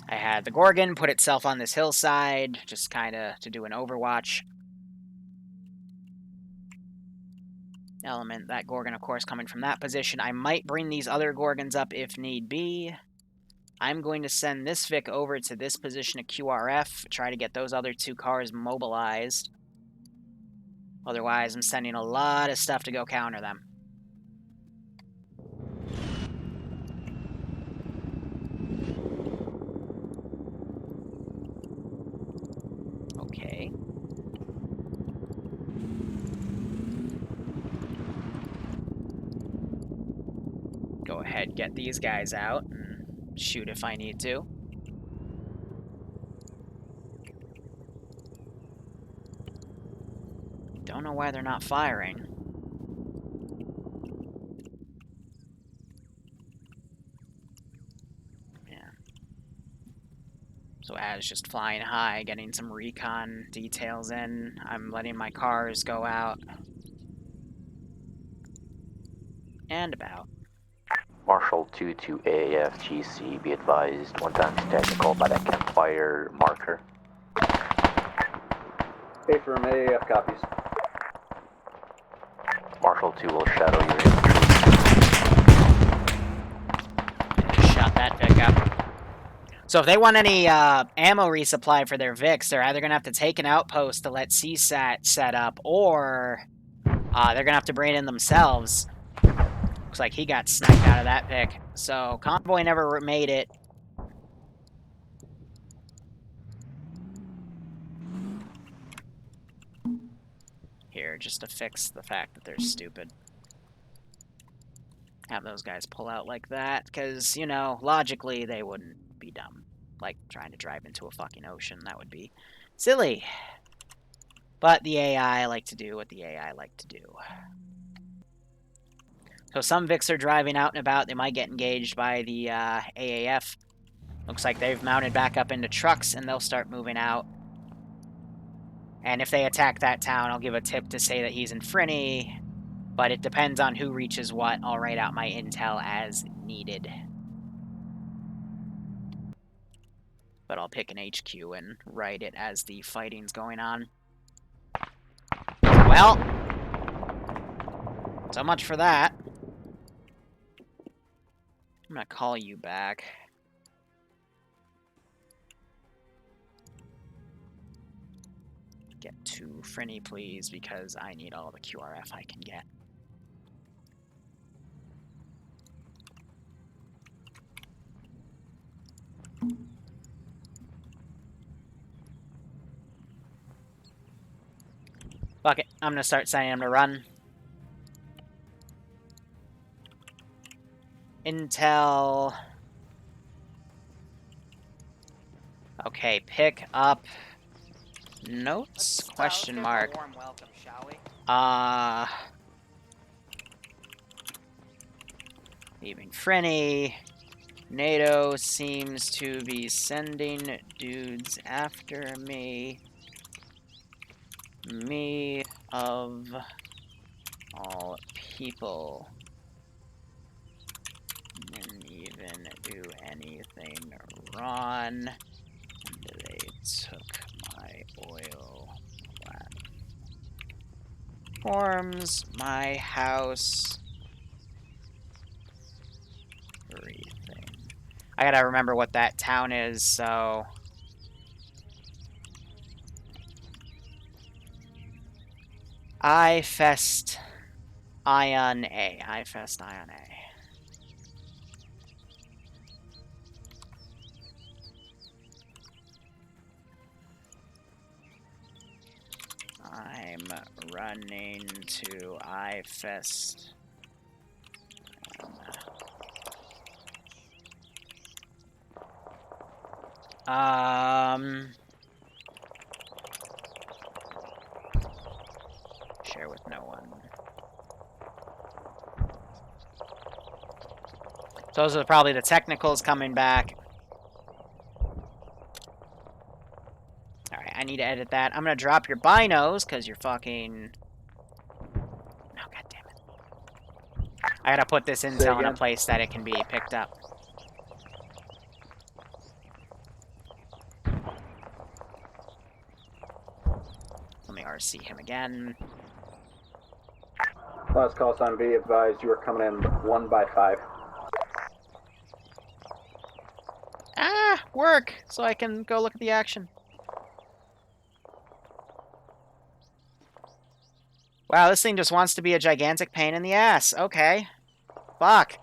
[SPEAKER 1] I had the Gorgon put itself on this hillside, just kind of to do an overwatch. Element, that Gorgon, of course, coming from that position. I might bring these other Gorgons up if need be. I'm going to send this Vic over to this position of QRF, try to get those other 2 cars mobilized. Otherwise, I'm sending a lot of stuff to go counter them. Okay. Go ahead, get these guys out, and shoot if I need to. Don't know why they're not firing. Yeah. So Az just flying high, getting some recon details in. I'm letting my cars go out. And about.
[SPEAKER 12] Marshal 2 to AAF GC, be advised, 1 times technical by that campfire marker.
[SPEAKER 4] A firm, AAF copies.
[SPEAKER 12] Marshal 2 will shadow your infantry.
[SPEAKER 1] Shot that Vic up. So if they want any ammo resupply for their Vics, they're either going to have to take an outpost to let CSAT set up, or they're going to have to bring it in themselves. Looks like he got sniped out of that pick. So convoy never made it. Here, just to fix the fact that they're stupid. Have those guys pull out like that, because, you know, logically they wouldn't be dumb. Like trying to drive into a fucking ocean, that would be silly. But the AI like to do what the AI like to do. So some Vics are driving out and about. They might get engaged by the AAF. Looks like they've mounted back up into trucks, and they'll start moving out. And if they attack that town, I'll give a tip to say that he's in Frinny. But it depends on who reaches what. I'll write out my intel as needed. But I'll pick an HQ and write it as the fighting's going on. Well, so much for that. I'm gonna call you back. Get to Frinny, please, because I need all the QRF I can get. Fuck it, I'm gonna start sending them to run. Intel. Okay, pick up notes? Question mark.
[SPEAKER 2] Warm welcome, shall we?
[SPEAKER 1] Leaving Frenny. NATO seems to be sending dudes after me. Me of all people. Didn't even do anything wrong. They took my oil platforms, my house, everything. I gotta remember what that town is, so... I-Fest Ion A. I-Fest Ion A. I'm running to I-Fest. Share with no one. Those are probably the technicals coming back. Alright, I need need to edit that. I'm gonna drop your binos, because you're fucking... Oh, god damn it. I gotta put this intel in a place that it can be picked up. Let me RC him again.
[SPEAKER 4] Last call sign, be advised you are coming in 1 by 5.
[SPEAKER 1] Ah, work! So I can go look at the action. Wow, this thing just wants to be a gigantic pain in the ass. Okay. Fuck.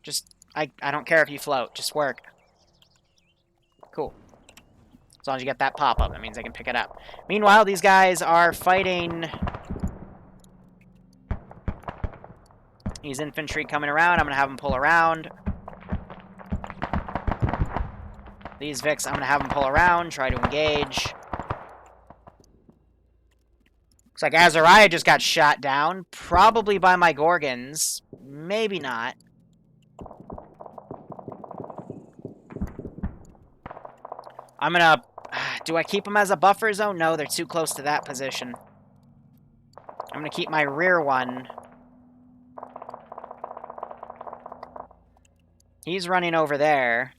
[SPEAKER 1] Just, I don't care if you float. Just work. Cool. As long as you get that pop-up, that means I can pick it up. Meanwhile, these guys are fighting... These infantry coming around. I'm going to have them pull around. These Vics, I'm going to have them pull around, try to engage. Looks like Azariah just got shot down. Probably by my Gorgons. Maybe not. I'm going to... Do I keep them as a buffer zone? No, they're too close to that position. I'm going to keep my rear one. He's running over there.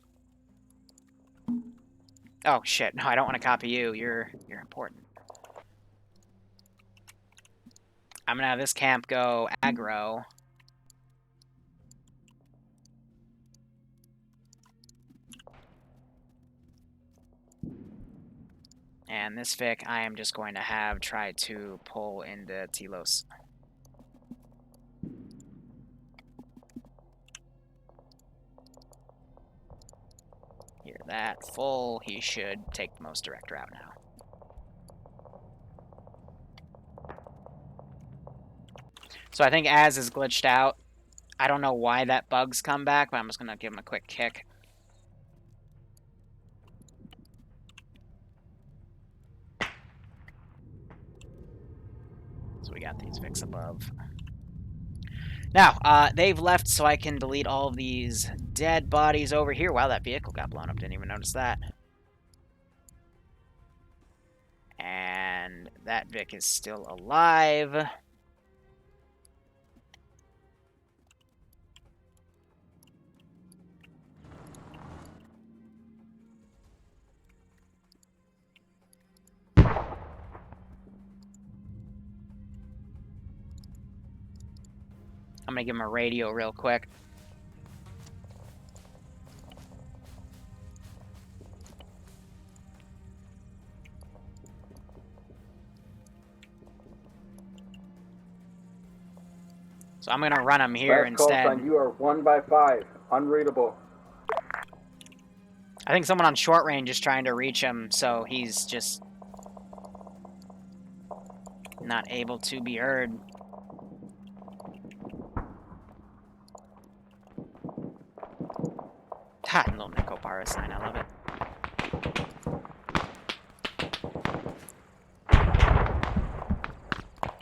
[SPEAKER 1] Oh, shit. No, I don't want to copy you. You're important. I'm going to have this camp go aggro. And this Vic, I am just going to have try to pull into Telos. Hear that. Full. He should take the most direct route now. So I think Az is glitched out. I don't know why that bug's come back, but I'm just going to give him a quick kick. So we got these Vics above. Now, they've left so I can delete all of these dead bodies over here. Wow, that vehicle got blown up. Didn't even notice that. And that Vic is still alive. I'm gonna give him a radio real quick. So I'm gonna run him here instead.
[SPEAKER 4] Call sign, you are 1 by 5. Unreadable.
[SPEAKER 1] I think someone on short range is trying to reach him, so he's just not able to be heard. Ha, little Nicopara sign, I love it.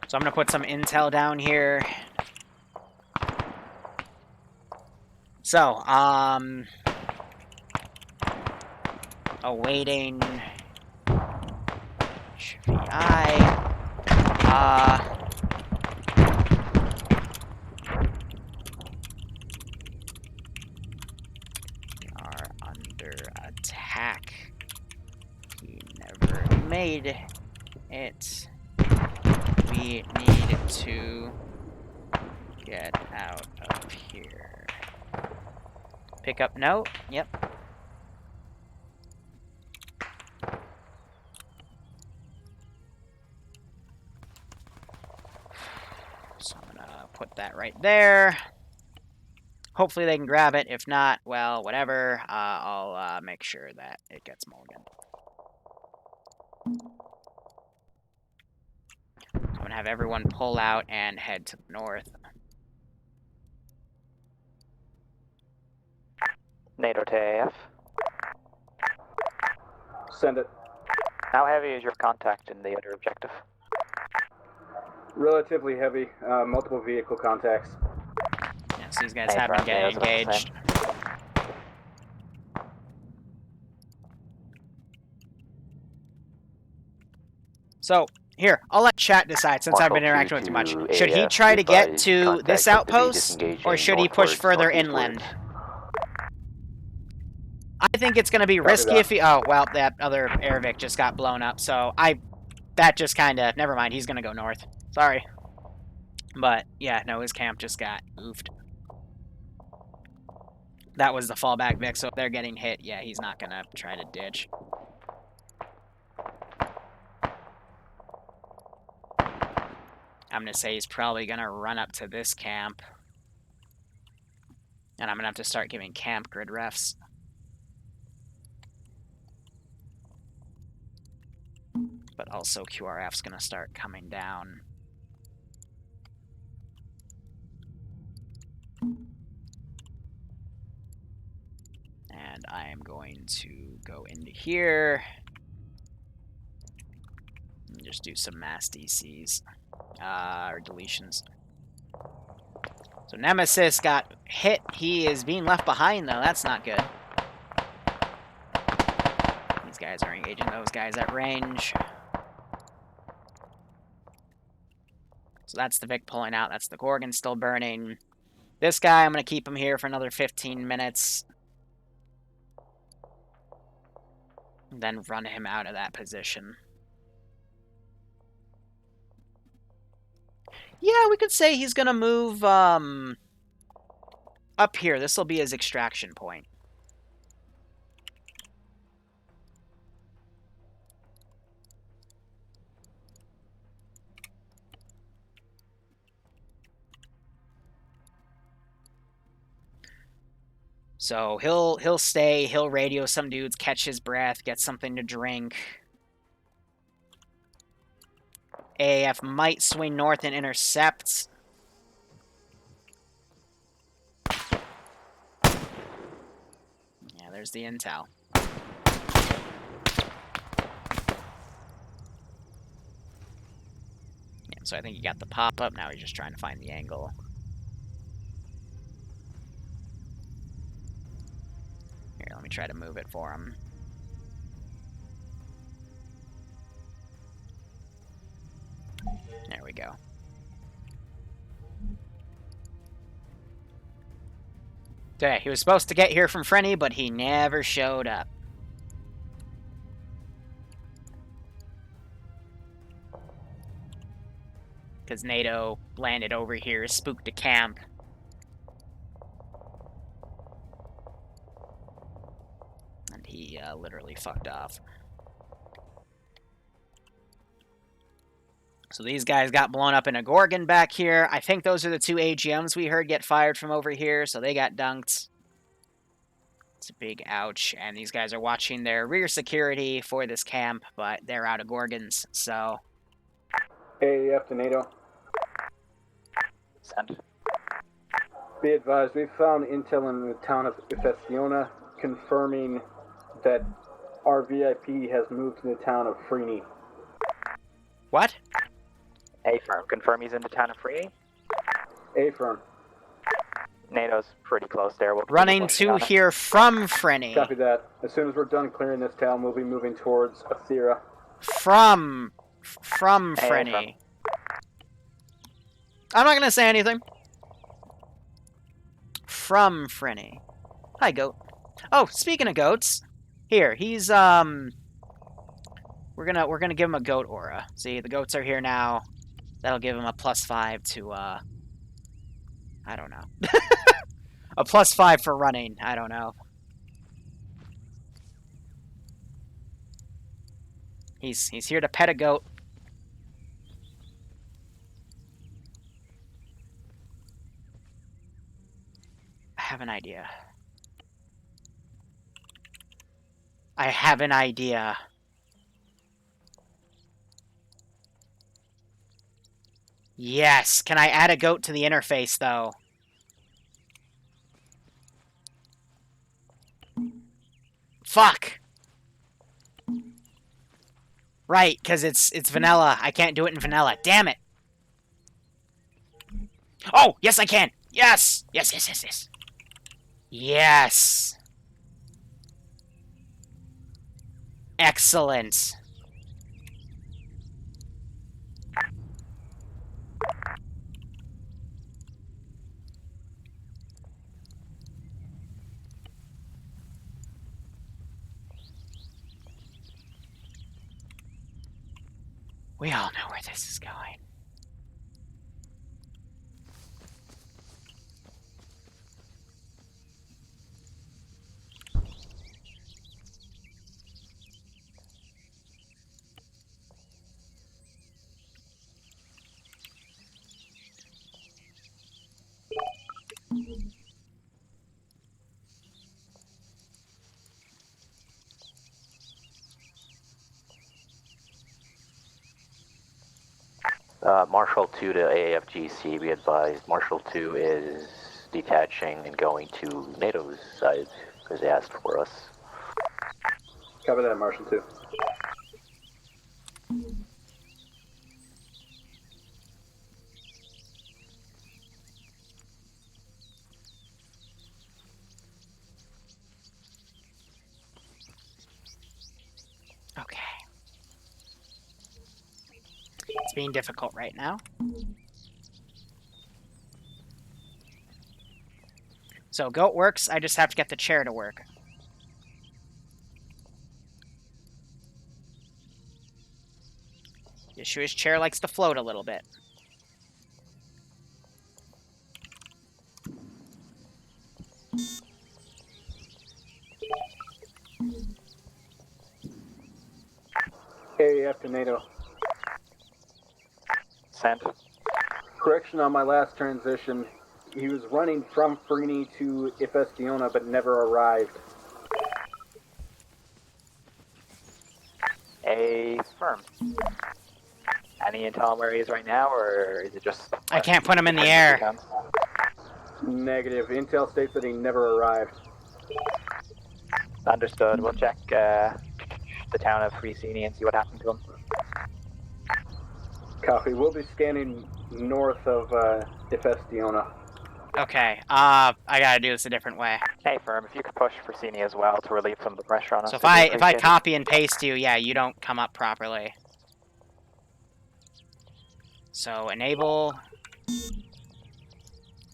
[SPEAKER 1] So I'm gonna put some intel down here. So, awaiting HVI. Are under attack. He never made it. We need to get out of here. Pick up note. Yep. So I'm gonna put that right there. Hopefully they can grab it. If not, well, whatever. I'll make sure that it gets mulliganed. So I'm gonna have everyone pull out and head to the north.
[SPEAKER 12] NATO TAF.
[SPEAKER 4] Send it.
[SPEAKER 12] How heavy is your contact in the other objective?
[SPEAKER 4] Relatively heavy. Multiple vehicle contacts.
[SPEAKER 1] Yes, these guys have been getting engaged. So, here, I'll let chat decide since I've been
[SPEAKER 12] Marshal
[SPEAKER 1] interacting with too much.
[SPEAKER 12] 2
[SPEAKER 1] Should he
[SPEAKER 12] AF,
[SPEAKER 1] try to get
[SPEAKER 12] advised
[SPEAKER 1] to
[SPEAKER 12] contact
[SPEAKER 1] this
[SPEAKER 12] look to be
[SPEAKER 1] outpost, or
[SPEAKER 12] disengaging
[SPEAKER 1] should he push
[SPEAKER 12] northwards,
[SPEAKER 1] further
[SPEAKER 12] northeastwards.
[SPEAKER 1] inland? I think it's going to be
[SPEAKER 4] Copy
[SPEAKER 1] risky
[SPEAKER 4] that.
[SPEAKER 1] if he... Oh, well, that other Airvic just got blown up, so that just kind of... Never mind, he's going to go north. Sorry. But, yeah, no, his camp just got moved. That was the fallback Vic, so if they're getting hit, yeah, he's not going to try to ditch. I'm going to say he's probably going to run up to this camp. And I'm going to have to start giving camp grid refs. But also QRF's going to start coming down. And I am going to go into here. And just do some mass DCs. Or deletions. So Nemesis got hit. He is being left behind, though. That's not good. These guys are engaging those guys at range. So that's the Vic pulling out. That's the Gorgon still burning. This guy, I'm going to keep him here for another 15 minutes. Then run him out of that position. Yeah, we could say he's going to move up here. This will be his extraction point. So he'll stay, he'll radio some dudes, catch his breath, get something to drink. AAF might swing north and intercept. Yeah, there's the intel. Yeah, so I think he got the pop-up, now he's just trying to find the angle. Here, let me try to move it for him. There we go. Okay, he was supposed to get here from Frenny, but he never showed up. Because NATO landed over here, spooked a camp. And he literally fucked off. So these guys got blown up in a Gorgon back here. I think those are the two AGMs we heard get fired from over here, so they got dunked. It's a big ouch, and these guys are watching their rear security for this camp, but they're out of Gorgons, so...
[SPEAKER 4] AAF to NATO.
[SPEAKER 12] Send.
[SPEAKER 4] Be advised, we found intel in the town of Ifestiona confirming that our VIP has moved to the town of Freeney.
[SPEAKER 1] What?
[SPEAKER 12] A-firm, confirm he's in the town of Freeney?
[SPEAKER 4] A-firm.
[SPEAKER 12] NATO's pretty close there. We'll
[SPEAKER 1] Running to here from Frenny.
[SPEAKER 4] Copy that. As soon as we're done clearing this town, we'll be moving towards Athira.
[SPEAKER 1] From Frenny. I'm not gonna say anything. From Frenny. Hi, goat. Oh, speaking of goats, here he's we're gonna give him a goat aura. See, the goats are here now. That'll give him a +5 to I don't know. A +5 for running. I don't know. He's here to pet a goat. I have an idea. I have an idea. Yes. Can I add a goat to the interface, though? Fuck. Right, because it's vanilla. I can't do it in vanilla. Damn it. Oh, yes, I can. Yes. Yes, yes, yes, yes. Yes. Excellent. We all know where this is going.
[SPEAKER 12] Marshal 2 to AFGC, be advised. Marshal 2 is detaching and going to NATO's side because they asked for us.
[SPEAKER 4] Cover that, Marshal 2.
[SPEAKER 1] Okay. It's being difficult right now. So goat works, I just have to get the chair to work. Yeshua's chair likes to float a little bit.
[SPEAKER 4] AAF to NATO.
[SPEAKER 12] Sent.
[SPEAKER 4] Correction on my last transition. He was running from Frini to Ifestiona, but never arrived.
[SPEAKER 12] Affirm. Any intel on where he is right now, or is it just...
[SPEAKER 1] I can't put him in the air.
[SPEAKER 4] Negative. Intel states that he never arrived.
[SPEAKER 12] Understood. We'll check the town of Frisini and see what happened to him.
[SPEAKER 4] Copy. We'll be scanning north of Ifestiona.
[SPEAKER 1] Okay, I gotta do this a different way.
[SPEAKER 12] Hey, Firm, if you could push Frisini as well to relieve some of the pressure on us.
[SPEAKER 1] So if I copy and paste you, yeah, you don't come up properly. So enable,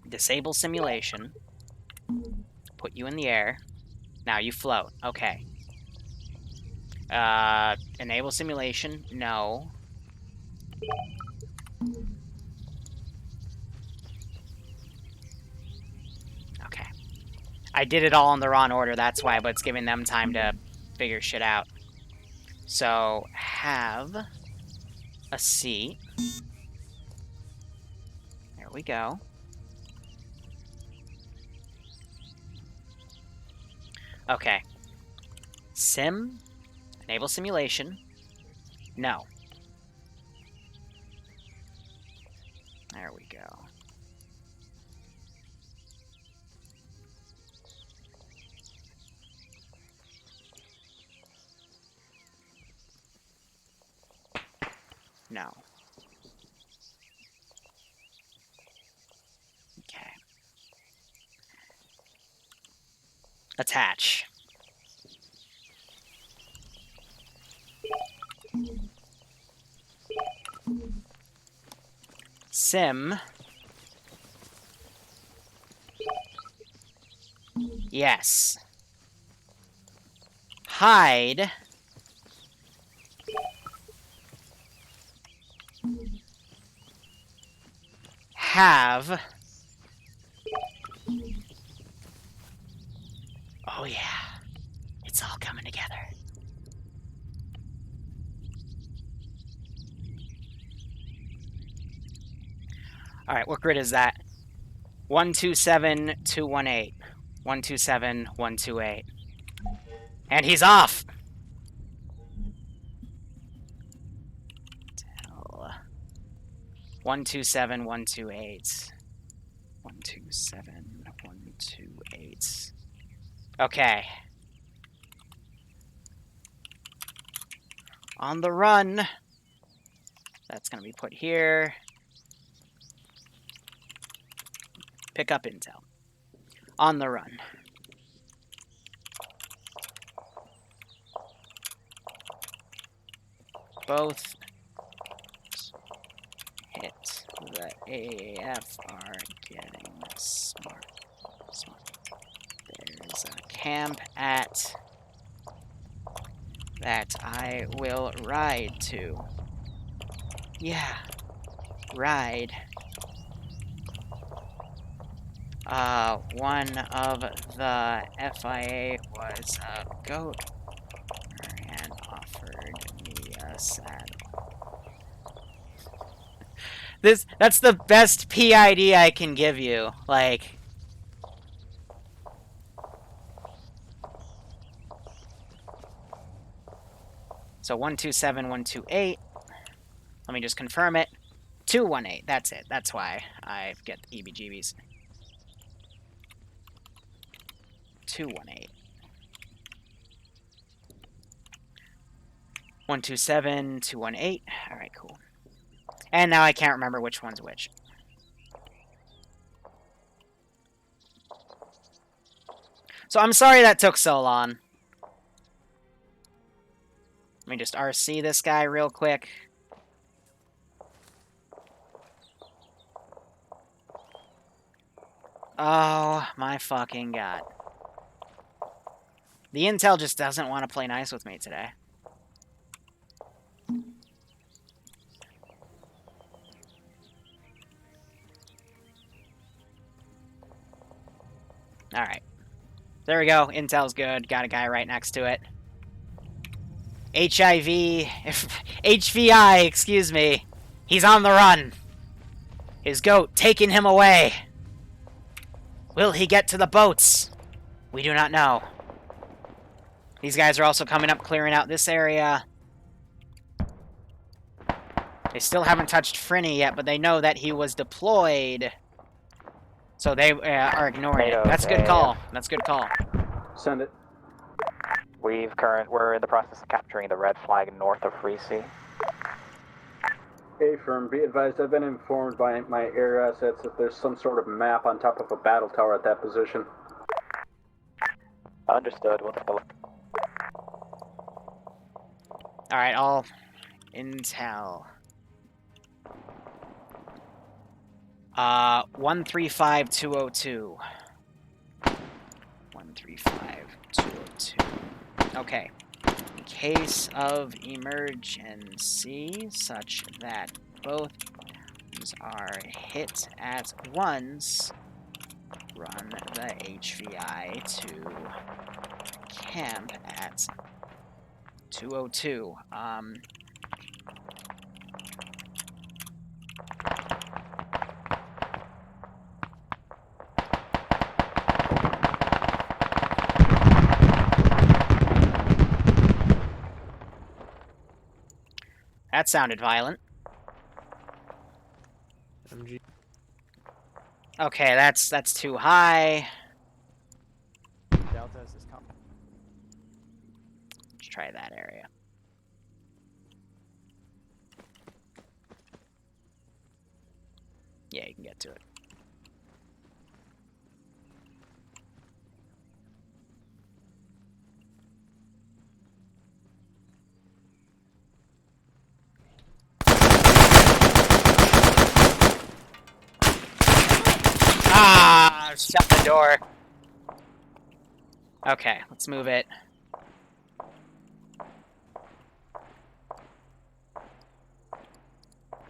[SPEAKER 1] disable simulation, put you in the air. Now you float. Okay. Enable simulation. No. Okay. I did it all in the wrong order, that's why, but it's giving them time to figure shit out. So, have a seat. There we go. Okay. Sim. Enable simulation. No. There we go. No. Okay. Attach. Sim. Yes. Hide. Have. Oh yeah. It's all coming together. Alright, what grid is that? 127218. 127128. And he's off! 127128. 127128. Okay. On the run. That's gonna be put here. Pick up intel. On the run. Both hit the AAF are getting smart. There's a camp at that I will ride to. Yeah. Ride. One of the FIA was a goat and offered me a saddle. That's the best PID I can give you. Like, so 127, 128. Let me just confirm it. 218. That's it. That's why I get the EBGBs. 218. 127, 218. All right, cool. And now I can't remember which one's which. So I'm sorry that took so long. Let me just RC this guy real quick. Oh my fucking god. The intel just doesn't want to play nice with me today. Alright. There we go. Intel's good. Got a guy right next to it. HVI, excuse me. He's on the run. His goat taking him away. Will he get to the boats? We do not know. These guys are also coming up, clearing out this area. They still haven't touched Frinny yet, but they know that he was deployed. So they are ignoring it. That's a good call. That's a good call.
[SPEAKER 4] Send it.
[SPEAKER 12] We're in the process of capturing the red flag north of Free Sea.
[SPEAKER 4] A-firm, be advised, I've been informed by my air assets that there's some sort of map on top of a battle tower at that position.
[SPEAKER 12] Understood. We'll take a look.
[SPEAKER 1] Alright, all intel. 135202. 135202. Okay. In case of emergency, such that both bombs are hit at once, run the HVI to camp at 202. That sounded violent.
[SPEAKER 2] MG.
[SPEAKER 1] Okay, that's too high.
[SPEAKER 9] Delta is coming.
[SPEAKER 1] Let's try that area. Yeah, you can get to it. Ah, shut the door. Okay, let's move it. A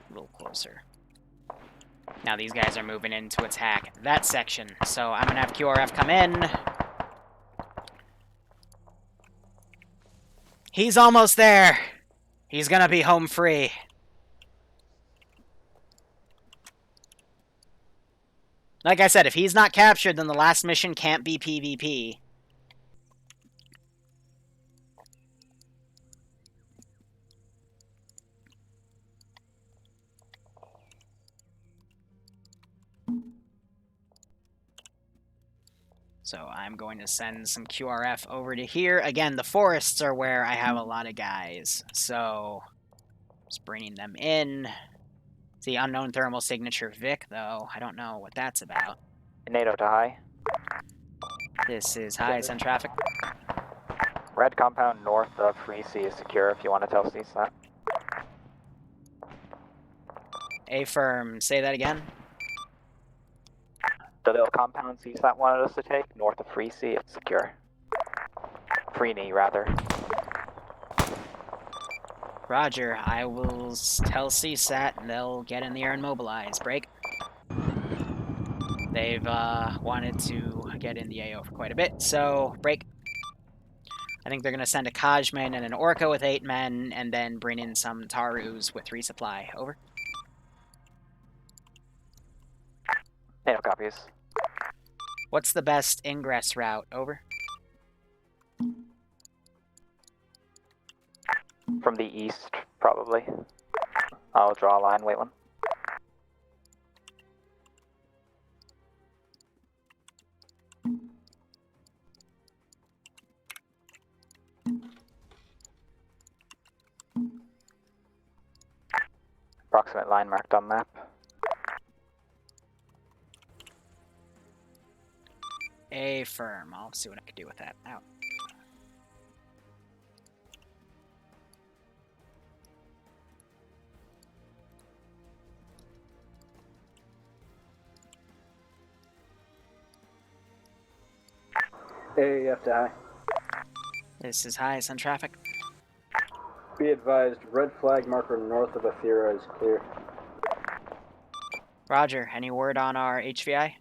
[SPEAKER 1] little closer. Now these guys are moving in to attack that section, so I'm gonna have QRF come in. He's almost there. He's gonna be home free. Like I said, if he's not captured, then the last mission can't be PvP. So I'm going to send some QRF over to here. Again, the forests are where I have a lot of guys. So just bringing them in. The unknown thermal signature Vic, though. I don't know what that's about.
[SPEAKER 12] NATO to high.
[SPEAKER 1] This is high. Send traffic.
[SPEAKER 12] Red compound north of Free Sea is secure if you want to tell Cease that.
[SPEAKER 1] A-firm. Say that again.
[SPEAKER 12] The little compound CSAT wanted us to take, north of Free Sea, it's secure. Freeney, rather.
[SPEAKER 1] Roger, I will tell CSAT and they'll get in the air and mobilize. Break. They've wanted to get in the AO for quite a bit, so break. I think they're going to send a Kajman and an Orca with 8 men, and then bring in some Tarus with resupply. Over.
[SPEAKER 12] NATO copies.
[SPEAKER 1] What's the best ingress route? Over.
[SPEAKER 12] From the east, probably. I'll draw a line, wait one. Approximate line marked on map.
[SPEAKER 1] Affirm. I'll see what I can do with that. Out.
[SPEAKER 4] AAF to high.
[SPEAKER 1] This is high. It's on traffic.
[SPEAKER 4] Be advised, red flag marker north of Athira is clear.
[SPEAKER 1] Roger. Any word on our HVI?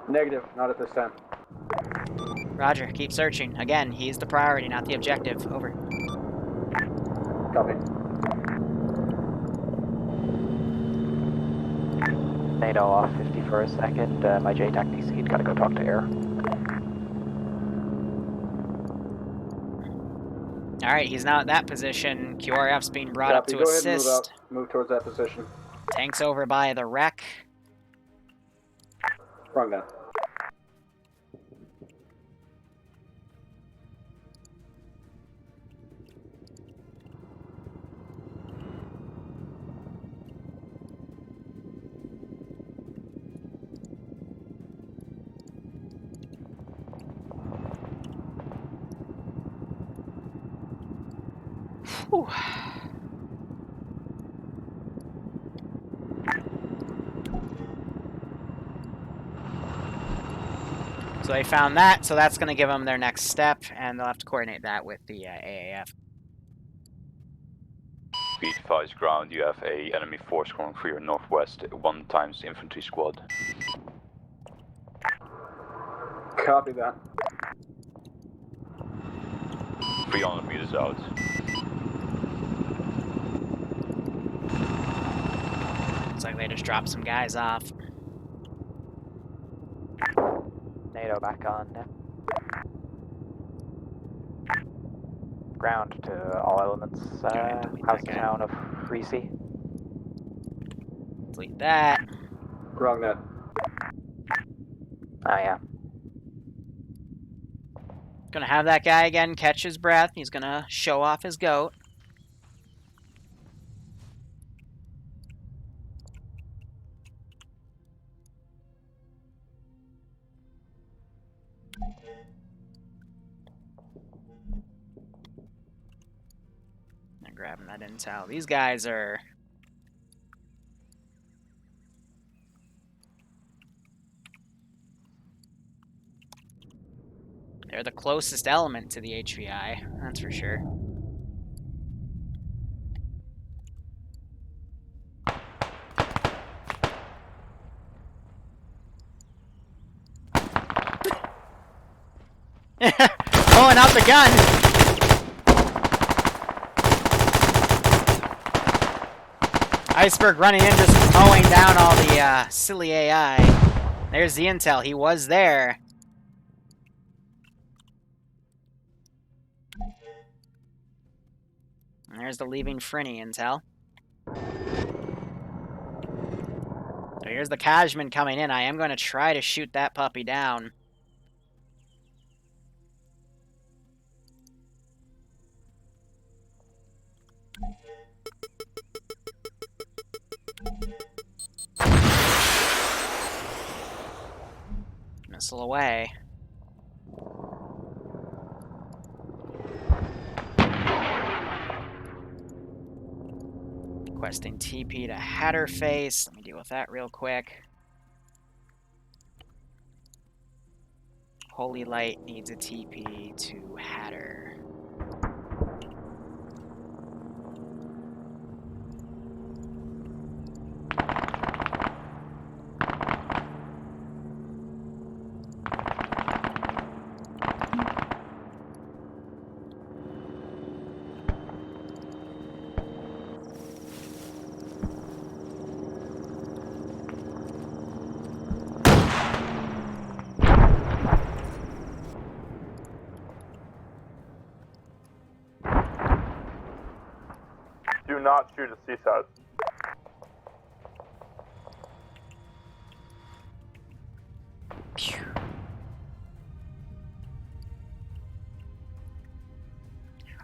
[SPEAKER 4] Negative, not at this time.
[SPEAKER 1] Roger. Keep searching. Again, he's the priority, not the objective. Over.
[SPEAKER 4] Copy.
[SPEAKER 12] NATO off 50 for a second. My JTAC DC, gotta go talk to air.
[SPEAKER 1] Alright, he's now at that position. QRF's being brought up
[SPEAKER 4] Copy.
[SPEAKER 1] to
[SPEAKER 4] Go
[SPEAKER 1] assist.
[SPEAKER 4] ahead and move out. Move towards that position.
[SPEAKER 1] Tank's over by the wreck.
[SPEAKER 4] Wrong down.
[SPEAKER 1] Whew. So they found that, so that's going to give them their next step, and they'll have to coordinate that with the AAF.
[SPEAKER 14] Be advised, ground, you have a enemy force coming through your northwest, 1 times infantry squad.
[SPEAKER 4] Copy that.
[SPEAKER 14] 300 meters out.
[SPEAKER 1] Looks like they just dropped some guys off.
[SPEAKER 12] NATO back on. Ground to all elements. How's the town of Reese?
[SPEAKER 1] Delete that.
[SPEAKER 4] Wrong net.
[SPEAKER 12] Oh yeah.
[SPEAKER 1] Gonna have that guy again catch his breath. He's gonna show off his goat. I'm grabbing that intel. These guys are... They're the closest element to the HVI, that's for sure. Pulling out the gun! Iceberg running in, just mowing down all the silly AI. There's the intel, he was there. There's the leaving Frinny intel. So here's the Kajman coming in. I am going to try to shoot that puppy down. Missile away. Requesting TP to Hatter Face. Let me deal with that real quick. Holy Light needs a TP to Hatter.
[SPEAKER 8] do not shoot a CSAT.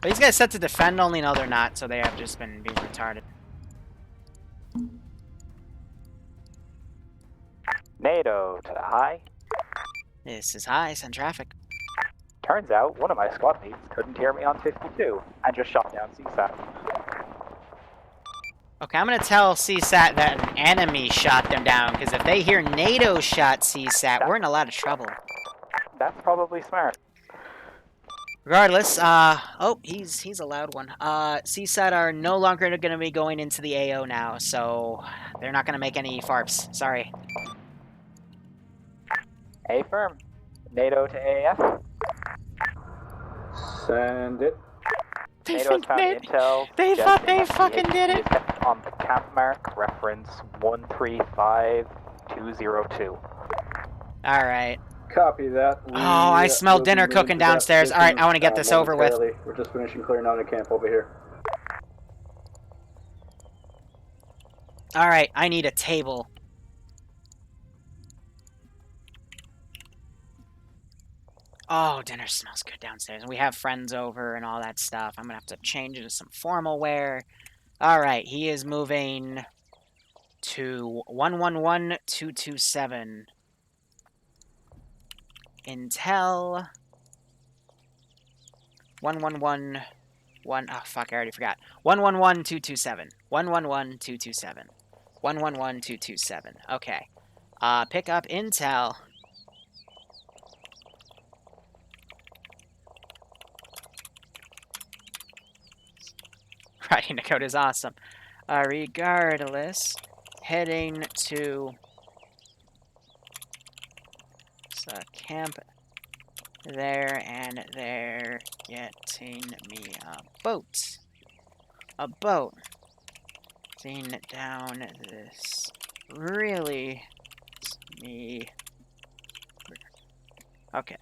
[SPEAKER 1] Are these guys set to defend only? No, they're not, so they have just been being retarded.
[SPEAKER 12] NATO to the high.
[SPEAKER 1] This is high, send traffic.
[SPEAKER 12] Turns out one of my squad mates couldn't hear me on 52 and just shot down CSAT.
[SPEAKER 1] Okay, I'm gonna tell CSAT that an enemy shot them down, because if they hear NATO shot CSAT, we're in a lot of trouble.
[SPEAKER 12] That's probably smart.
[SPEAKER 1] Regardless, oh, he's a loud one. CSAT are no longer going to be going into the AO now, so they're not going to make any FARPs. Sorry.
[SPEAKER 12] A firm. NATO to AF.
[SPEAKER 4] Send it.
[SPEAKER 1] They
[SPEAKER 12] NATO's
[SPEAKER 1] think
[SPEAKER 12] found intel.
[SPEAKER 1] they thought they
[SPEAKER 12] suggesting
[SPEAKER 1] fucking
[SPEAKER 12] that
[SPEAKER 1] did
[SPEAKER 12] the
[SPEAKER 1] it.
[SPEAKER 12] HE is on the camp mark, reference 135202.
[SPEAKER 1] Alright.
[SPEAKER 4] Copy that.
[SPEAKER 1] Oh, I smell
[SPEAKER 4] will be
[SPEAKER 1] dinner
[SPEAKER 4] moving
[SPEAKER 1] cooking
[SPEAKER 4] to that
[SPEAKER 1] downstairs.
[SPEAKER 4] position,
[SPEAKER 1] Alright, I want to get this over with.
[SPEAKER 4] momentarily. We're just finishing clearing out a camp over here.
[SPEAKER 1] Alright, I need a table. Oh, dinner smells good downstairs. And we have friends over and all that stuff. I'm going to have to change into some formal wear. Alright, he is moving to 111227. Intel 1111. Oh fuck, I already forgot. 111227. 111227. 111227. Okay. Pick up intel. Writing the code is awesome. Regardless, heading to camp there, and they're getting me a boat. A boat. Getting down this really me. Okay.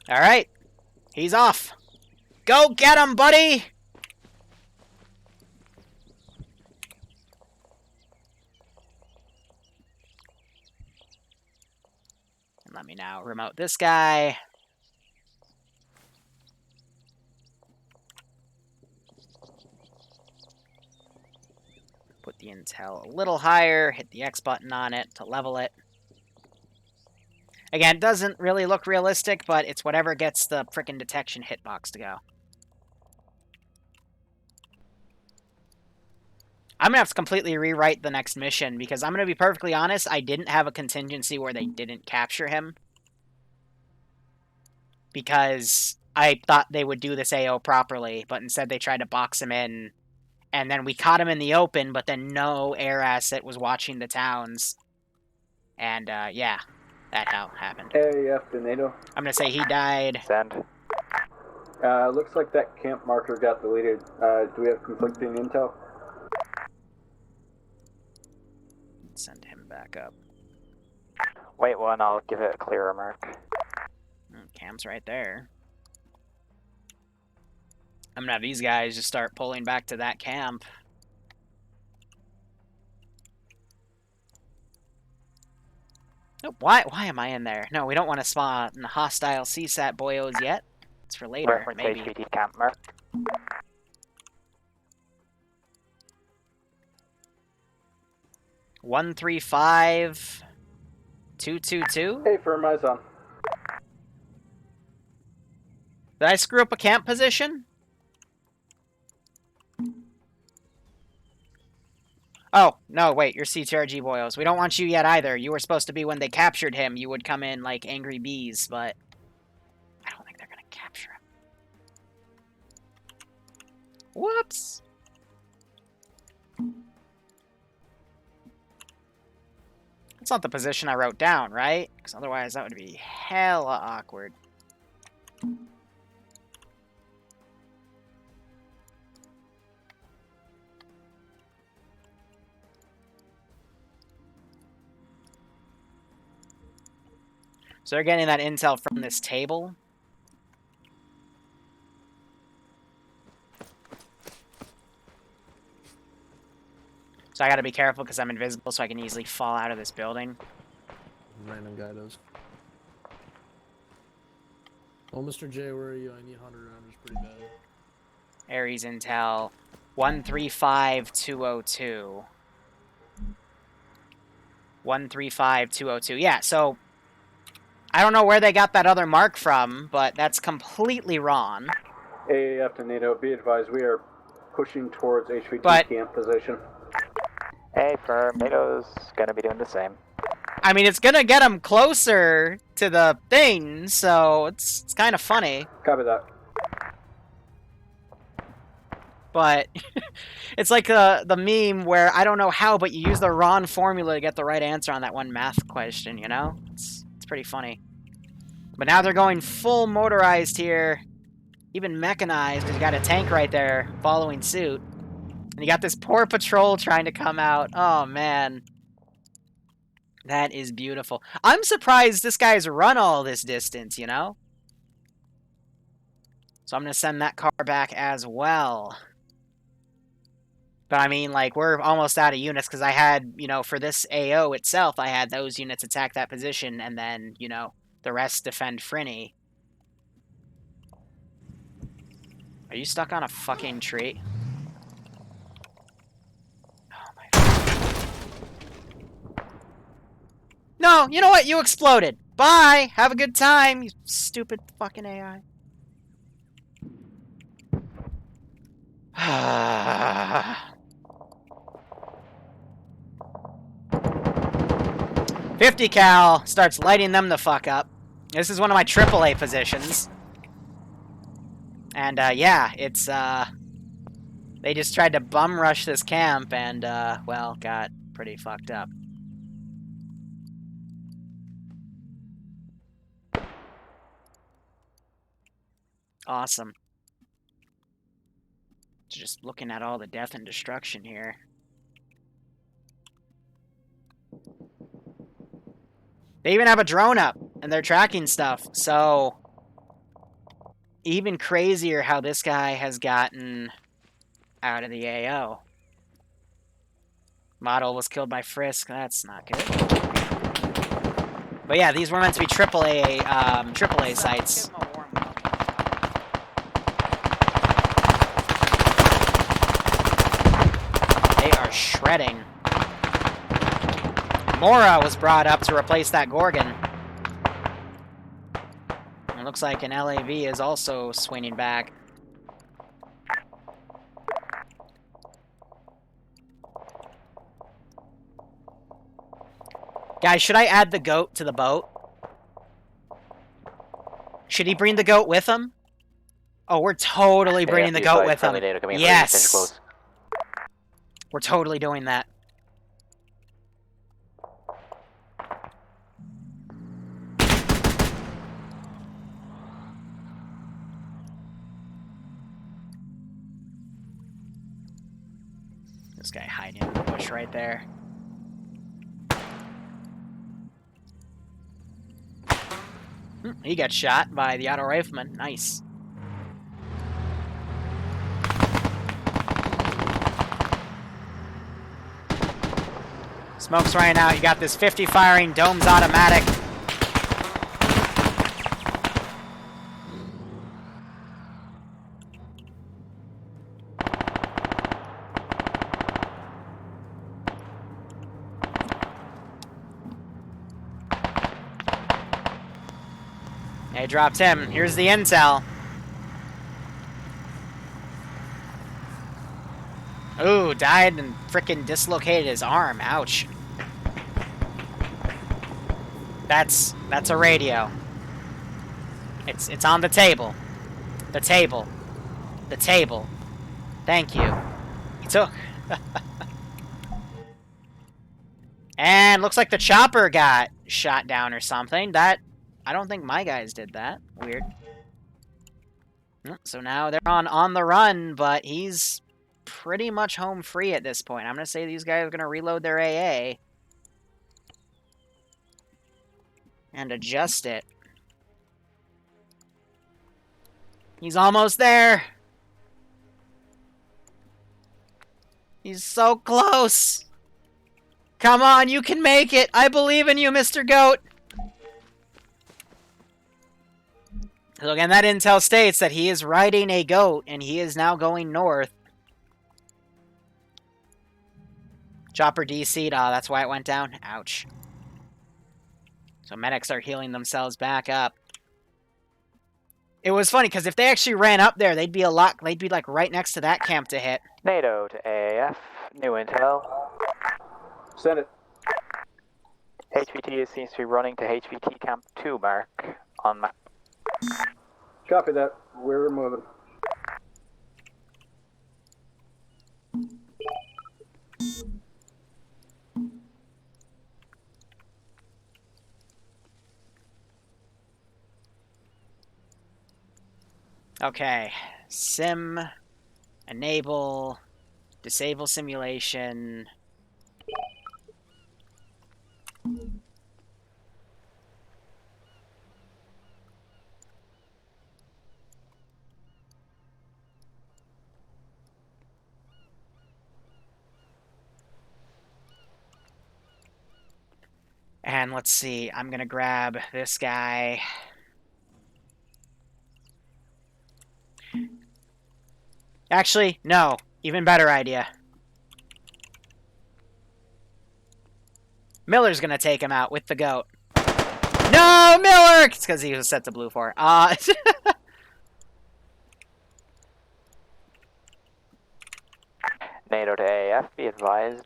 [SPEAKER 1] Alright. He's off. Go get him, buddy! And let me now remote this guy. Put the intel a little higher, hit the X button on it to level it. Again, it doesn't really look realistic, but it's whatever gets the frickin' detection hitbox to go. I'm gonna have to completely rewrite the next mission, because I'm gonna be perfectly honest, I didn't have a contingency where they didn't capture him. Because I thought they would do this AO properly, but instead they tried to box him in. And then we caught him in the open, but then no air asset was watching the towns. And, yeah, that how it happened.
[SPEAKER 4] AAF to NATO.
[SPEAKER 1] I'm gonna say he died.
[SPEAKER 12] Send.
[SPEAKER 4] Looks like that camp marker got deleted. Do we have conflicting intel?
[SPEAKER 1] Send him back up.
[SPEAKER 12] Wait one, I'll give it a clearer mark.
[SPEAKER 1] Camp's right there. I'm gonna have these guys just start pulling back to that camp. Nope, why am I in there? No, we don't want to spawn hostile CSAT boyos yet. It's for later,
[SPEAKER 12] Reference
[SPEAKER 1] maybe.
[SPEAKER 12] HVT camp mark.
[SPEAKER 1] One 135 222.
[SPEAKER 4] Hey, firm, eyes on.
[SPEAKER 1] Did I screw up a camp position? Oh, no, wait, you're CTRG boyos. We don't want you yet either. You were supposed to be when they captured him. You would come in like angry bees, but I don't think they're gonna capture him. Whoops! That's not the position I wrote down, right? Because otherwise that would be hella awkward. So they're getting that intel from this table. So I gotta be careful because I'm invisible, so I can easily fall out of this building.
[SPEAKER 15] Random guy does. Well, Mr. J, where are you? I need 100 rounders pretty bad.
[SPEAKER 1] Ares Intel 135202. 135202. Yeah, so I don't know where they got that other mark from, but that's completely wrong.
[SPEAKER 4] AAF to NATO, be advised, we are pushing towards HVT
[SPEAKER 1] But-
[SPEAKER 4] camp position.
[SPEAKER 12] Hey, firm. NATO's gonna be doing the same.
[SPEAKER 1] I mean, it's gonna get them closer to the thing, so it's kind of funny.
[SPEAKER 4] Copy that.
[SPEAKER 1] But it's like the meme where I don't know how, but you use the wrong formula to get the right answer on that one math question, you know? It's pretty funny. But now they're going full motorized here. Even mechanized, because you got a tank right there following suit. And you got this poor patrol trying to come out. Oh, man. That is beautiful. I'm surprised this guy's run all this distance, you know? So I'm going to send that car back as well. But I mean, like, we're almost out of units because I had, you know, for this AO itself, I had those units attack that position and then, you know, the rest defend Frinny. Are you stuck on a fucking tree? Oh my God. No, you know what? You exploded. Bye! Have a good time, you stupid fucking AI. 50 cal starts lighting them the fuck up. This is one of my AAA positions. And, yeah, it's, they just tried to bum rush this camp and, well, got pretty fucked up. Awesome. Just looking at all the death and destruction here. They even have a drone up, and they're tracking stuff, so... Even crazier how this guy has gotten out of the AO. Model was killed by Frisk, that's not good. But yeah, these were meant to be AAA sites. They are shredding. Mora was brought up to replace that Gorgon. It looks like an LAV is also swinging back. Guys, should I add the goat to the boat? Should he bring the goat with him? Oh, we're totally bringing the goat with him. Yes! We're totally doing that. This guy hiding in the bush right there. He got shot by the auto rifleman. Nice. Smoke's running out. You got this 50 firing domes automatic. They dropped him. Here's the intel. Ooh, died and frickin' dislocated his arm. Ouch. That's a radio. It's on the table. The table. The table. Thank you. He took. And looks like the chopper got shot down or something. I don't think my guys did that. Weird. So now they're on the run, but he's pretty much home free at this point. I'm going to say these guys are going to reload their AA. And adjust it. He's almost there. He's so close. Come on, you can make it! I believe in you, Mr. Goat! So again, that intel states that he is riding a goat, and he is now going north. Chopper DC'd. Ah, that's why it went down. Ouch. So medics are healing themselves back up. It was funny, because if they actually ran up there, they'd be like right next to that camp to hit.
[SPEAKER 12] NATO to AAF, new intel.
[SPEAKER 4] Send it.
[SPEAKER 12] HVT seems to be running to HVT Camp 2 mark on map.
[SPEAKER 4] Copy that. We're moving.
[SPEAKER 1] Okay. Sim. Enable. Disable simulation. And let's see, I'm gonna grab this guy. Actually, no. Even better idea. Miller's gonna take him out with the goat. No, Miller! It's because he was set to blue 4.
[SPEAKER 12] NATO to AAF, be advised.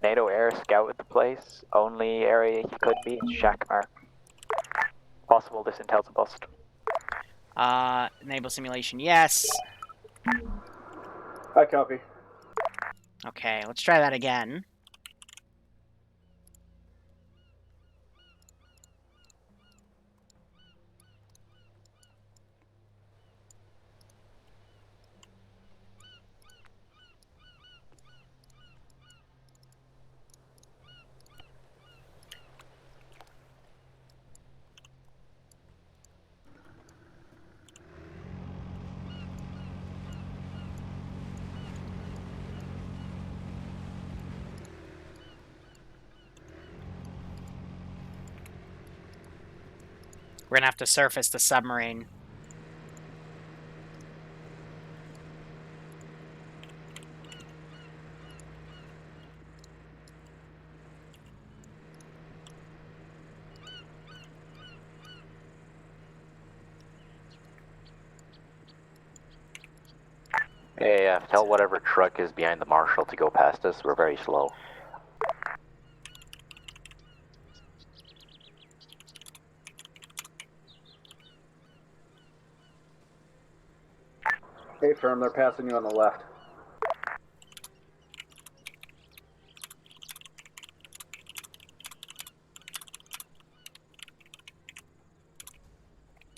[SPEAKER 12] NATO air scout at the place. Only area he could be is shack mark. Possible this intel's a bust.
[SPEAKER 1] Enable simulation, yes.
[SPEAKER 4] I copy.
[SPEAKER 1] Okay, let's try that again. We're gonna have to surface the submarine.
[SPEAKER 12] AAF, tell whatever truck is behind the marshal to go past us. We're very slow.
[SPEAKER 4] Hey, firm, they're passing you on the left.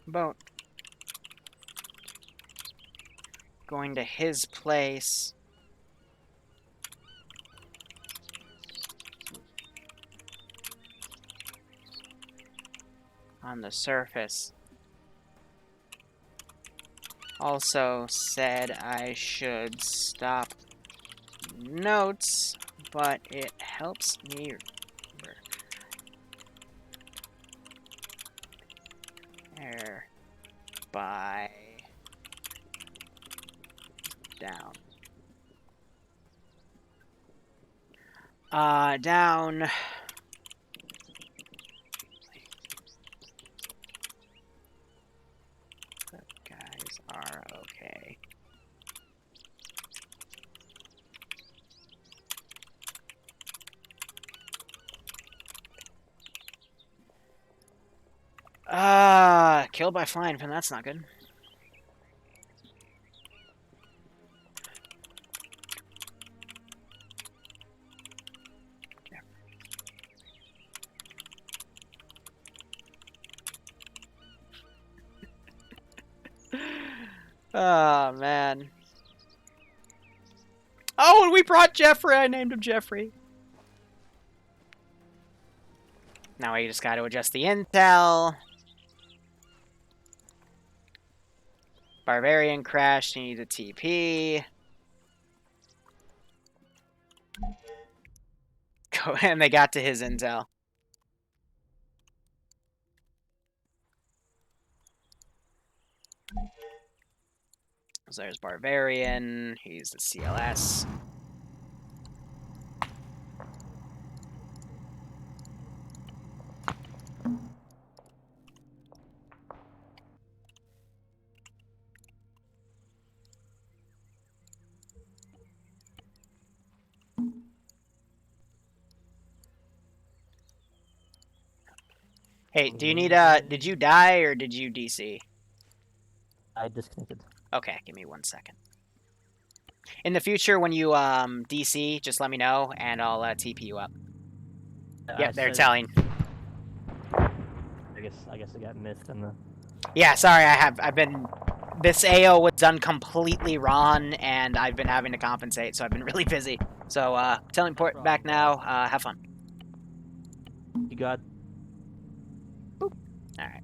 [SPEAKER 1] Boat. Going to his place. On the surface. Also said I should stop notes, but it helps me remember. Air by down. Down. The guys are okay. Killed by flying pin, that's not good. Oh, man. Oh, and we brought Jeffrey! I named him Jeffrey. Now I just gotta adjust the intel. Barbarian crashed, he needs a TP. And they got to his intel. So there's Barbarian. He's the CLS. Hey, do you need did you die or did you DC?
[SPEAKER 16] I disconnected.
[SPEAKER 1] Okay, give me 1 second. In the future, when you DC, just let me know and I'll TP you up. Yep, they're telling.
[SPEAKER 16] I guess I got missed in the.
[SPEAKER 1] Yeah, sorry, I've been. This AO was done completely wrong, and I've been having to compensate, so I've been really busy. So, teleport back now. Have fun.
[SPEAKER 16] You got.
[SPEAKER 1] Boop. All right.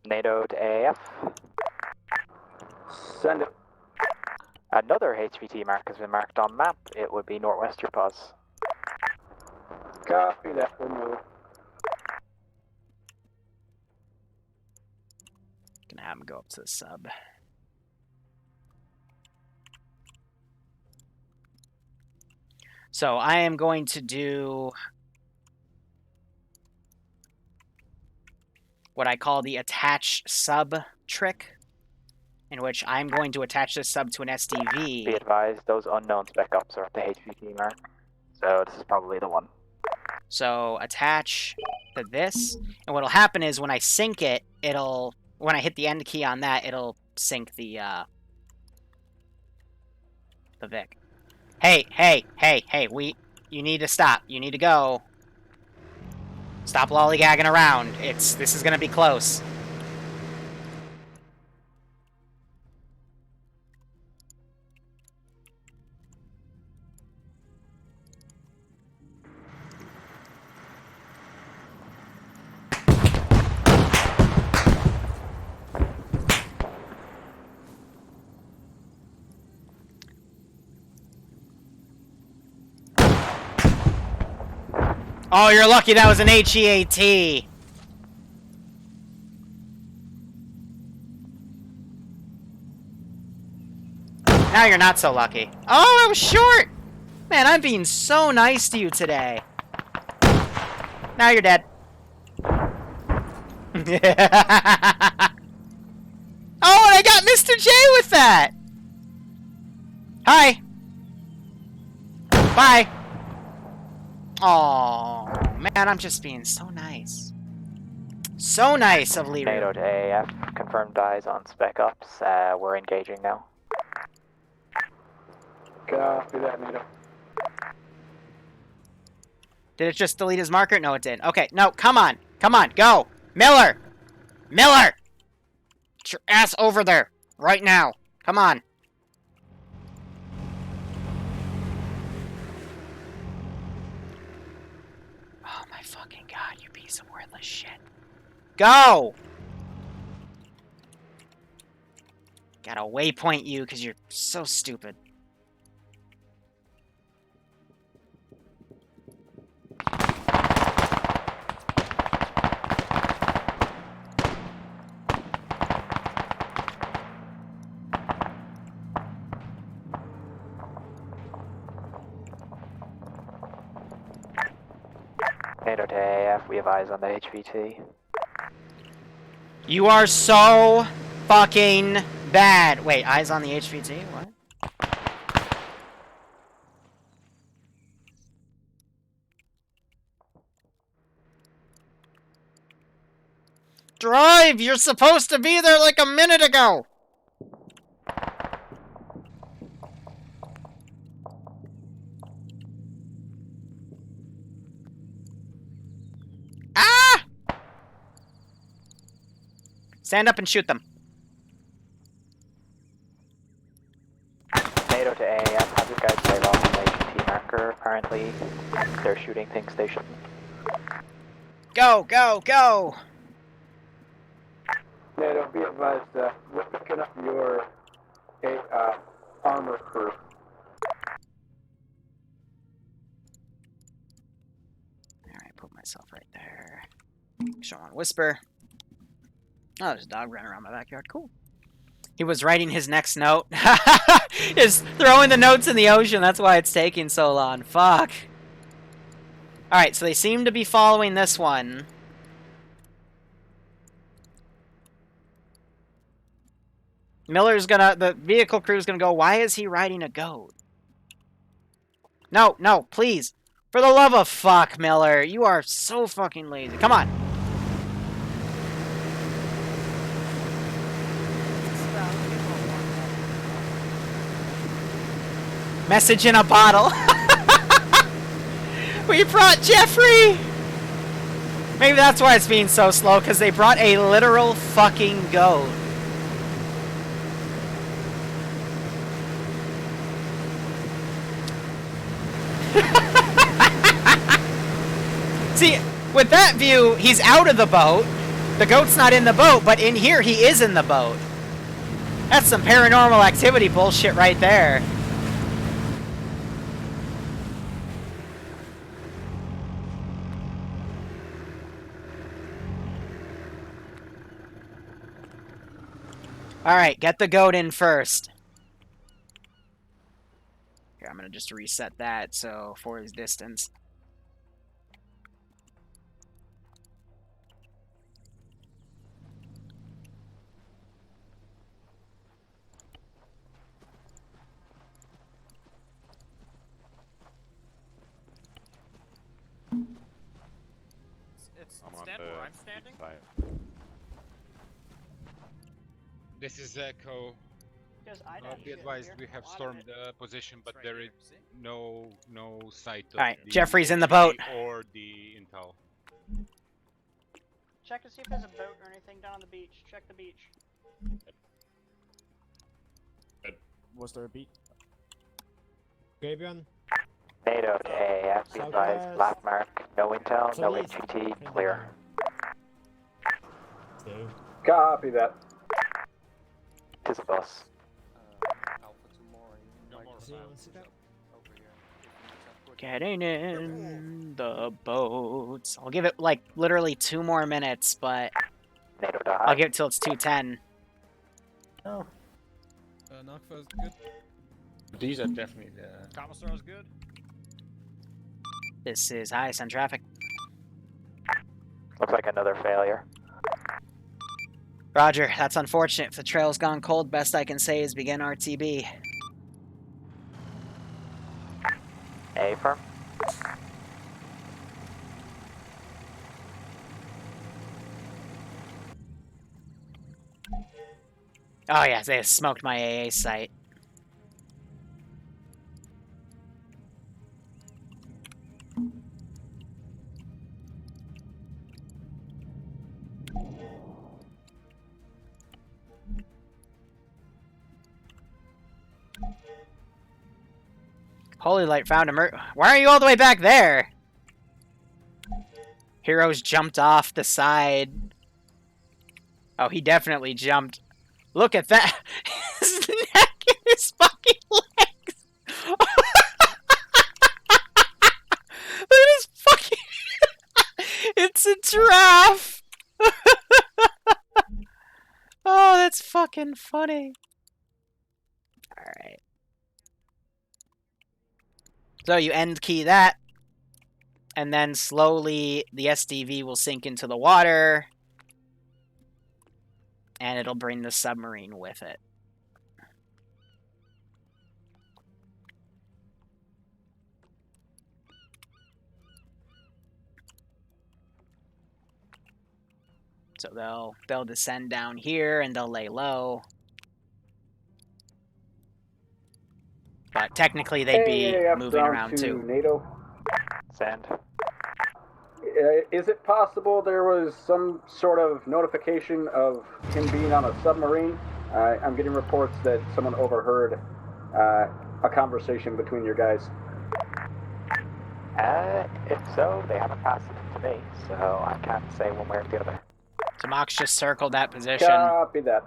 [SPEAKER 12] NATO to AF.
[SPEAKER 4] Send it.
[SPEAKER 12] Another HVT mark has been marked on map. It would be northwest your pause.
[SPEAKER 4] Copy that. We'll move.
[SPEAKER 1] Gonna have him go up to the sub. So I am going to do what I call the attach sub trick, in which I'm going to attach this sub to an SDV.
[SPEAKER 12] Be advised, those unknown spec ops are at the HVT mark. So this is probably the one.
[SPEAKER 1] So attach to this, and what'll happen is when I sync it, when I hit the end key on that, it'll sync the Vic. Hey, you need to stop. You need to go. Stop lollygagging around. This is gonna be close. Oh, you're lucky that was an HEAT. Now you're not so lucky. Oh, I was short! Man, I'm being so nice to you today. Now you're dead. Oh, and I got Mr. J with that! Hi! Bye! Oh man, I'm just being so nice. So nice of Liru.
[SPEAKER 12] NATO to AF, confirmed eyes on spec ops. We're engaging now.
[SPEAKER 4] Copy that, NATO.
[SPEAKER 1] Did it just delete his marker? No, it did. Okay, no, come on. Come on, go. Miller! Miller! Get your ass over there. Right now. Come on. Oh my fucking god, you piece of worthless shit. Go! Gotta waypoint you because you're so stupid.
[SPEAKER 12] NATO to AF, we have eyes on the HVT.
[SPEAKER 1] You are so fucking bad. Wait, eyes on the HVT? What? Drive! You're supposed to be there like a minute ago! Ah! Stand up and shoot them.
[SPEAKER 12] NATO to AAF, have you guys laid off on the HT marker? Apparently, they're shooting things they shouldn't.
[SPEAKER 1] Go, go, go!
[SPEAKER 4] NATO, be advised, we're picking up your armor crew.
[SPEAKER 1] Alright, put myself right there. Show on whisper. Oh, there's a dog running around my backyard. Cool. He was writing his next note. Is throwing the notes in the ocean. That's why it's taking so long. Fuck. Alright, so they seem to be following this one. Miller's gonna... The vehicle crew's gonna go, why is he riding a goat? No, no, please. For the love of fuck, Miller. You are so fucking lazy. Come on. Message in a bottle. We brought Jeffrey! Maybe that's why it's being so slow, because they brought a literal fucking goat. See, with that view, he's out of the boat. The goat's not in the boat, but in here he is in the boat. That's some paranormal activity bullshit right there. Alright, get the goat in first. Here, I'm gonna just reset that, so for his distance.
[SPEAKER 6] Stand where I'm standing? This is Echo. Be advised, we have stormed the position, but there is no sight of
[SPEAKER 1] Alright,
[SPEAKER 6] the
[SPEAKER 1] Jeffrey's in the boat.
[SPEAKER 6] Or the intel.
[SPEAKER 17] Check to see if there's a boat or anything down on the beach. Check the beach.
[SPEAKER 18] Was there a beat? Gabion?
[SPEAKER 12] NATO to AAF, be advised, black mark, no intel, no HT, clear.
[SPEAKER 4] Copy that.
[SPEAKER 12] Tis a bus.
[SPEAKER 1] Getting in the boats. I'll give it, like, literally 2 more minutes, but I'll give it till it's 2:10.
[SPEAKER 18] Oh. Nakfa's good.
[SPEAKER 19] These are definitely the...
[SPEAKER 18] Commissar's good.
[SPEAKER 1] This is highest on traffic.
[SPEAKER 12] Looks like another failure.
[SPEAKER 1] Roger, that's unfortunate. If the trail's gone cold, best I can say is begin RTB.
[SPEAKER 12] A firm.
[SPEAKER 1] Oh yeah, they smoked my AA site. Holy light found a Why are you all the way back there? Heroes jumped off the side. Oh, he definitely jumped. Look at that. His neck and his fucking legs. Look at his fucking... It's a giraffe. Oh, that's fucking funny. Alright. So you end key that, and then slowly the SDV will sink into the water, and it'll bring the submarine with it. So they'll descend down here and they'll lay low. But technically, they'd be moving around too.
[SPEAKER 4] NATO.
[SPEAKER 12] Send.
[SPEAKER 4] Is it possible there was some sort of notification of him being on a submarine? I'm getting reports that someone overheard a conversation between your guys?
[SPEAKER 12] If so, they haven't passed it to me, so I can't say one way or the other.
[SPEAKER 1] So Mox just circled that position.
[SPEAKER 4] Copy that.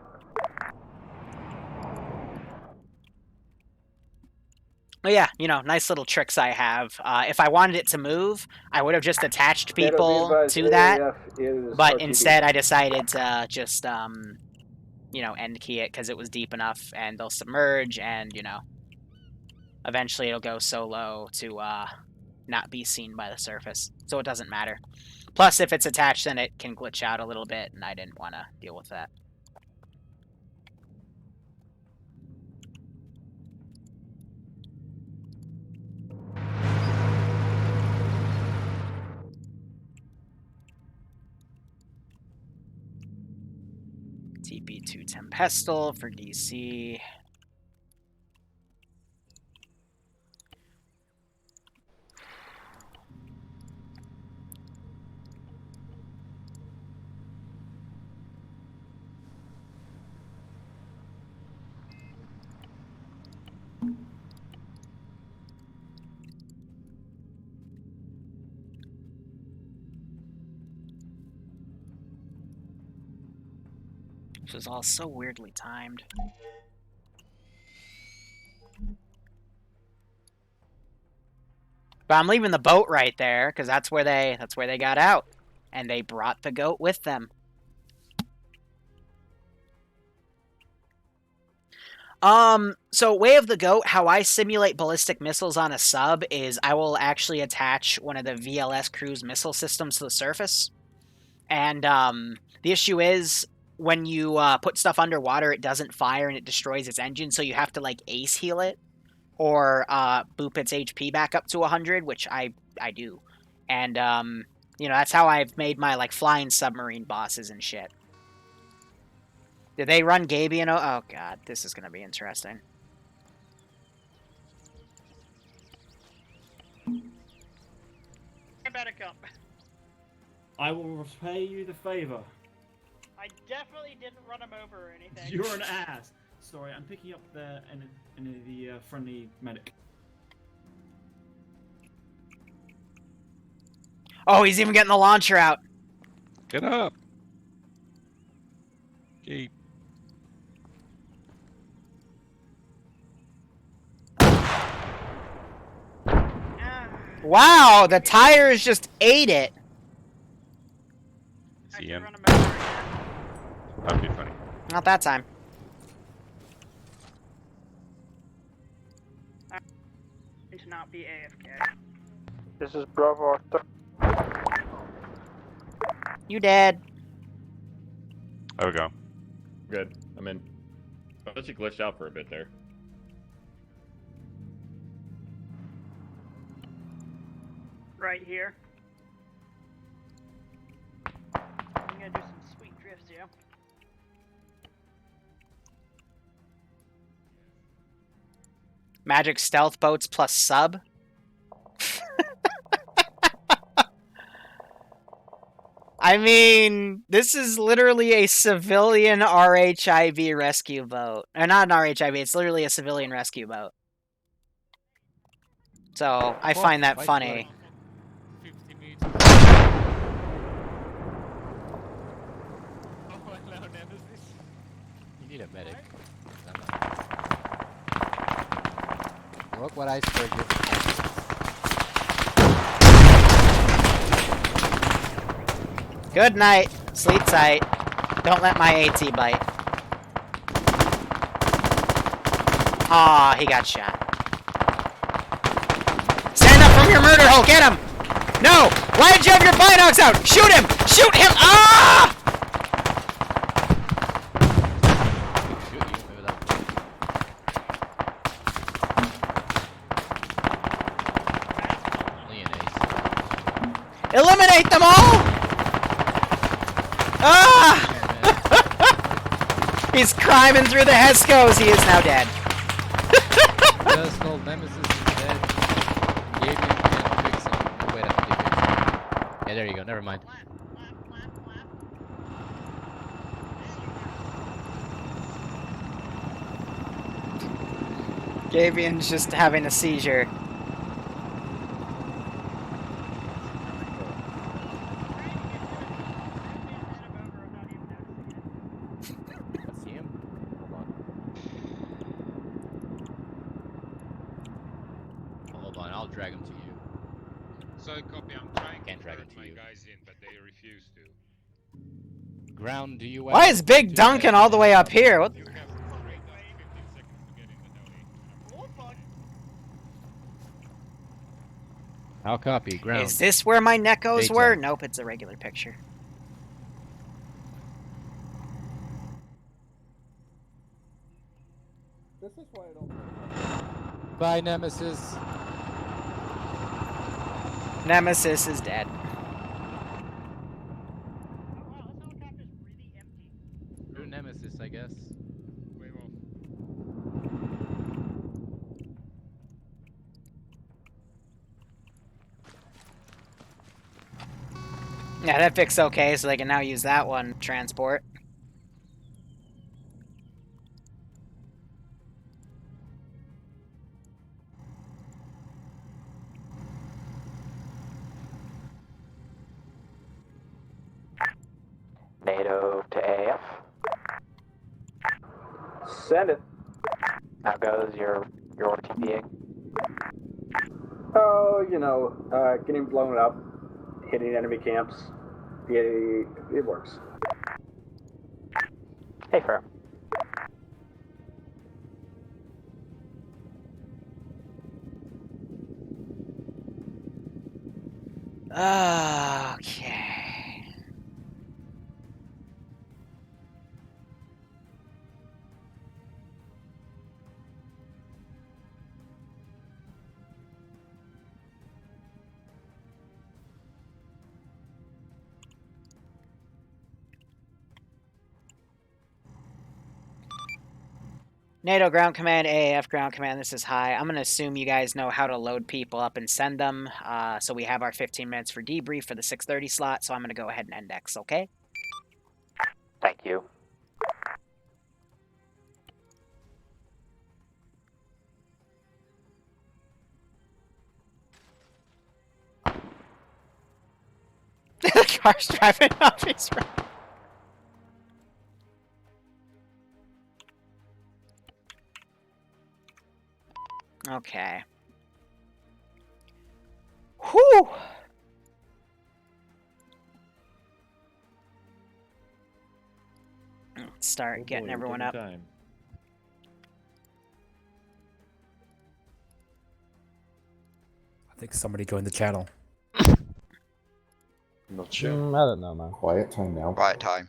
[SPEAKER 1] But yeah, you know, nice little tricks I have. If I wanted it to move, I would have just attached people to that. But instead, I decided to just, you know, end key it because it was deep enough, and they'll submerge, and, you know, eventually it'll go so low to not be seen by the surface. So it doesn't matter. Plus, if it's attached, then it can glitch out a little bit, and I didn't want to deal with that. TP2 Tempestal for DC. This is all so weirdly timed. But I'm leaving the boat right there because that's where they got out, and they brought the goat with them. So Way of the Goat, how I simulate ballistic missiles on a sub is I will actually attach one of the VLS cruise missile systems to the surface. And the issue is when you put stuff underwater, it doesn't fire and it destroys its engine, so you have to like ace heal it or boop its HP back up to 100, which I do. And you know, that's how I've made my like flying submarine bosses and shit. Did they run Gabian? Oh god, this is gonna be interesting.
[SPEAKER 17] I better come.
[SPEAKER 10] I will repay you the favor.
[SPEAKER 17] I definitely didn't run him over or anything.
[SPEAKER 10] You're an ass. Sorry, I'm picking up the friendly medic.
[SPEAKER 1] Oh, he's even getting the launcher out.
[SPEAKER 6] Get up. Keep.
[SPEAKER 1] Wow, the tires just ate it.
[SPEAKER 6] See him. That'd be funny.
[SPEAKER 1] Not that time.
[SPEAKER 17] To not be AFK.
[SPEAKER 4] This is Bravo.
[SPEAKER 1] You dead.
[SPEAKER 6] There we go.
[SPEAKER 20] Good. I'm in. I thought you glitched out for a bit there.
[SPEAKER 17] Right here. I'm gonna do some sweet drifts here.
[SPEAKER 1] Magic stealth boats plus sub. I mean, this is literally a civilian RHIB rescue boat. Or not an RHIB, it's literally a civilian rescue boat. So, I find that funny.
[SPEAKER 11] You need a medic. Look what I scored you.
[SPEAKER 1] Good night. Sleep tight. Don't let my AT bite. Aw, he got shot. Stand up from your murder hole. Get him. No. Why did you have your binocs out? Shoot him. Shoot him. Ah! Eliminate them all! Ah! He's climbing through the Hescos. He is now dead.
[SPEAKER 11] Just called Nemesis is dead. Gabian can't fix him. Oh, wait, I think he fixed him. Yeah, there you go. Never mind.
[SPEAKER 1] Gavian's just having a seizure.
[SPEAKER 11] I see him.
[SPEAKER 2] Hold on, I'll drag him to you.
[SPEAKER 6] So copy. I'm trying
[SPEAKER 2] Can't
[SPEAKER 6] to
[SPEAKER 2] drag
[SPEAKER 6] convert
[SPEAKER 2] him to
[SPEAKER 6] my
[SPEAKER 2] you.
[SPEAKER 6] guys in, but they refuse to.
[SPEAKER 2] Ground, do you?
[SPEAKER 1] Why is Big Duncan all the way up here? What?
[SPEAKER 6] You have straight up 15 seconds to get in the Deli.
[SPEAKER 17] Oh fuck.
[SPEAKER 2] I'll copy. Ground.
[SPEAKER 1] Is this where my Neckos
[SPEAKER 2] Daytime.
[SPEAKER 1] were? Nope, it's a regular picture.
[SPEAKER 3] This is why I don't.
[SPEAKER 11] Bye, Nemesis.
[SPEAKER 1] Nemesis is dead.
[SPEAKER 11] True Nemesis, I guess.
[SPEAKER 6] Wave off.
[SPEAKER 1] Yeah, that fixed okay, so they can now use that one transport.
[SPEAKER 12] NATO to AF.
[SPEAKER 4] Send it.
[SPEAKER 12] How goes your TPA?
[SPEAKER 4] Oh, you know, getting blown up, hitting enemy camps. It works.
[SPEAKER 12] Hey, firm.
[SPEAKER 1] Okay. NATO Ground Command, AAF Ground Command, this is High. I'm going to assume you guys know how to load people up and send them. So we have our 15 minutes for debrief for the 6:30 slot, so I'm going to go ahead and index, okay?
[SPEAKER 12] Thank you.
[SPEAKER 1] The car's driving off his road. Okay. Whew! Let's start getting everyone up.
[SPEAKER 20] Time.
[SPEAKER 21] I think somebody joined the channel.
[SPEAKER 20] Not sure.
[SPEAKER 3] I don't know, man. Quiet time now.
[SPEAKER 2] Quiet time.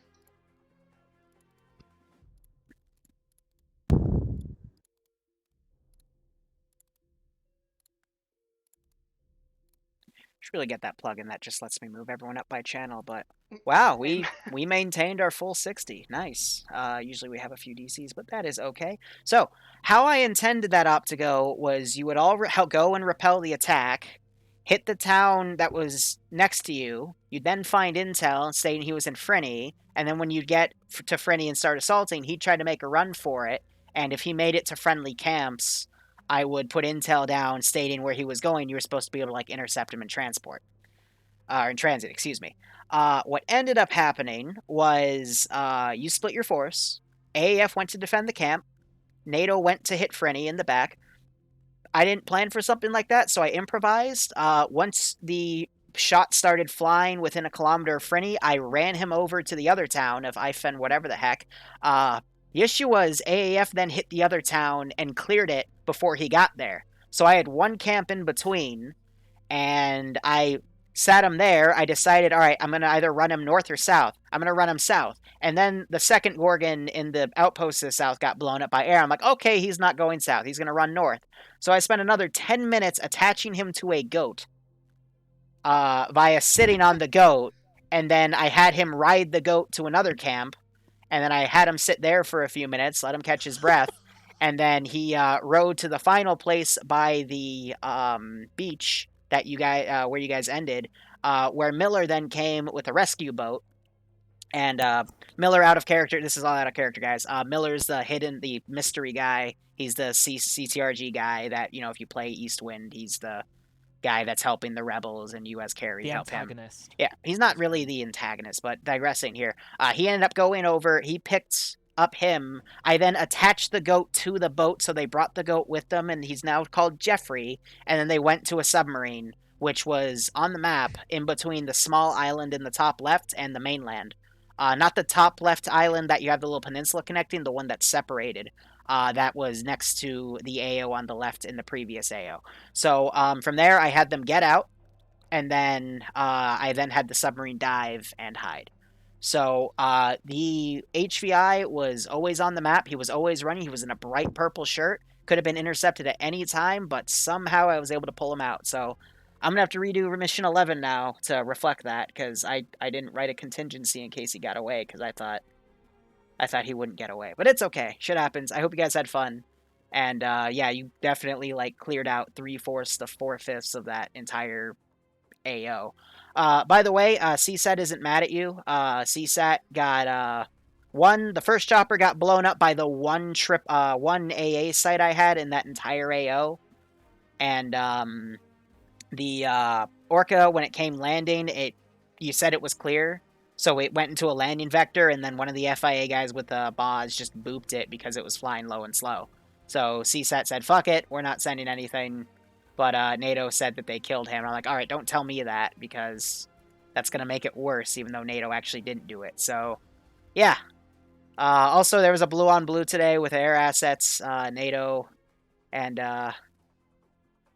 [SPEAKER 1] Should really get that plugin that just lets me move everyone up by channel, but wow, we maintained our full 60. Nice. Usually we have a few DCs, but that is okay. So, how I intended that op to go was you would all go and repel the attack, hit the town that was next to you, you'd then find intel saying he was in Frenny, and then when you'd get to Frenny and start assaulting, he'd try to make a run for it, and if he made it to friendly camps, I would put intel down stating where he was going. You were supposed to be able to like intercept him in transport, or in transit, excuse me. What ended up happening was you split your force. AAF went to defend the camp. NATO went to hit Frenny in the back. I didn't plan for something like that, so I improvised. Once the shot started flying within a kilometer of Frenny, I ran him over to the other town of Ifen, whatever the heck. The issue was AAF then hit the other town and cleared it before he got there. So I had one camp in between, and I sat him there. I decided, all right, I'm going to either run him north or south. I'm going to run him south. And then the second Gorgon in the outpost to the south got blown up by air. I'm like, okay, he's not going south. He's going to run north. So I spent another 10 minutes attaching him to a goat via sitting on the goat. And then I had him ride the goat to another camp. And then I had him sit there for a few minutes, let him catch his breath. And then he rode to the final place by the beach that you guys, where you guys ended, where Miller then came with a rescue boat. And Miller out of character. This is all out of character, guys. Miller's the mystery guy. He's the CTRG guy that, if you play Eastwind, he's the guy that's helping the rebels and you as carry
[SPEAKER 9] The
[SPEAKER 1] help him.
[SPEAKER 9] antagonist.
[SPEAKER 1] Yeah, he's not really the antagonist, but digressing here. He ended up going over, he picked up him. I then attached the goat to the boat, so they brought the goat with them, and he's now called Jeffrey. And then they went to a submarine, which was on the map in between the small island in the top left and the mainland. Not the top left island that you have the little peninsula connecting, the one that's separated. That was next to the AO on the left in the previous AO. So from there, I had them get out, and then I then had the submarine dive and hide. So the HVI was always on the map. He was always running. He was in a bright purple shirt. Could have been intercepted at any time, but somehow I was able to pull him out. So I'm going to have to redo Mission 11 now to reflect that, because I didn't write a contingency in case he got away, because I thought he wouldn't get away. But it's okay. Shit happens. I hope you guys had fun. And yeah, you definitely cleared out 3/4 to 4/5 of that entire AO. By the way, CSAT isn't mad at you. CSAT got the first chopper got blown up by the one AA site I had in that entire AO. And the Orca, when it came landing, you said it was clear. So it went into a landing vector, and then one of the FIA guys with the BODS just booped it because it was flying low and slow. So CSAT said, fuck it, we're not sending anything. But NATO said that they killed him. I'm like, all right, don't tell me that, because that's going to make it worse, even though NATO actually didn't do it. So, yeah. Also, there was a blue on blue today with air assets, NATO, and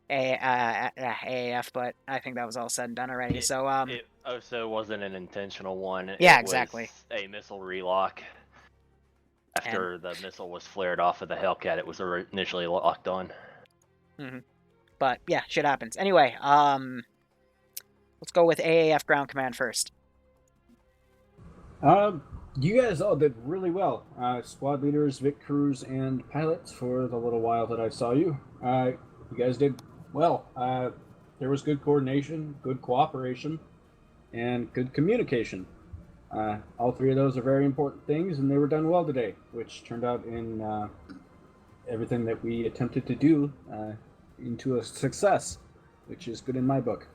[SPEAKER 1] AAF, but I think that was all said and done already.
[SPEAKER 12] It also wasn't an intentional one.
[SPEAKER 1] Yeah,
[SPEAKER 12] it
[SPEAKER 1] exactly.
[SPEAKER 12] Was a missile relock. After the missile was flared off of the Hellcat, it was initially locked on.
[SPEAKER 1] Mm-hmm. But yeah, shit happens. Anyway, let's go with AAF ground command first.
[SPEAKER 10] You guys all did really well. Squad leaders, Vic crews, and pilots for the little while that I saw you. You guys did well. There was good coordination, good cooperation, and good communication. All three of those are very important things, and they were done well today, which turned out in everything that we attempted to do into a success, which is good in my book.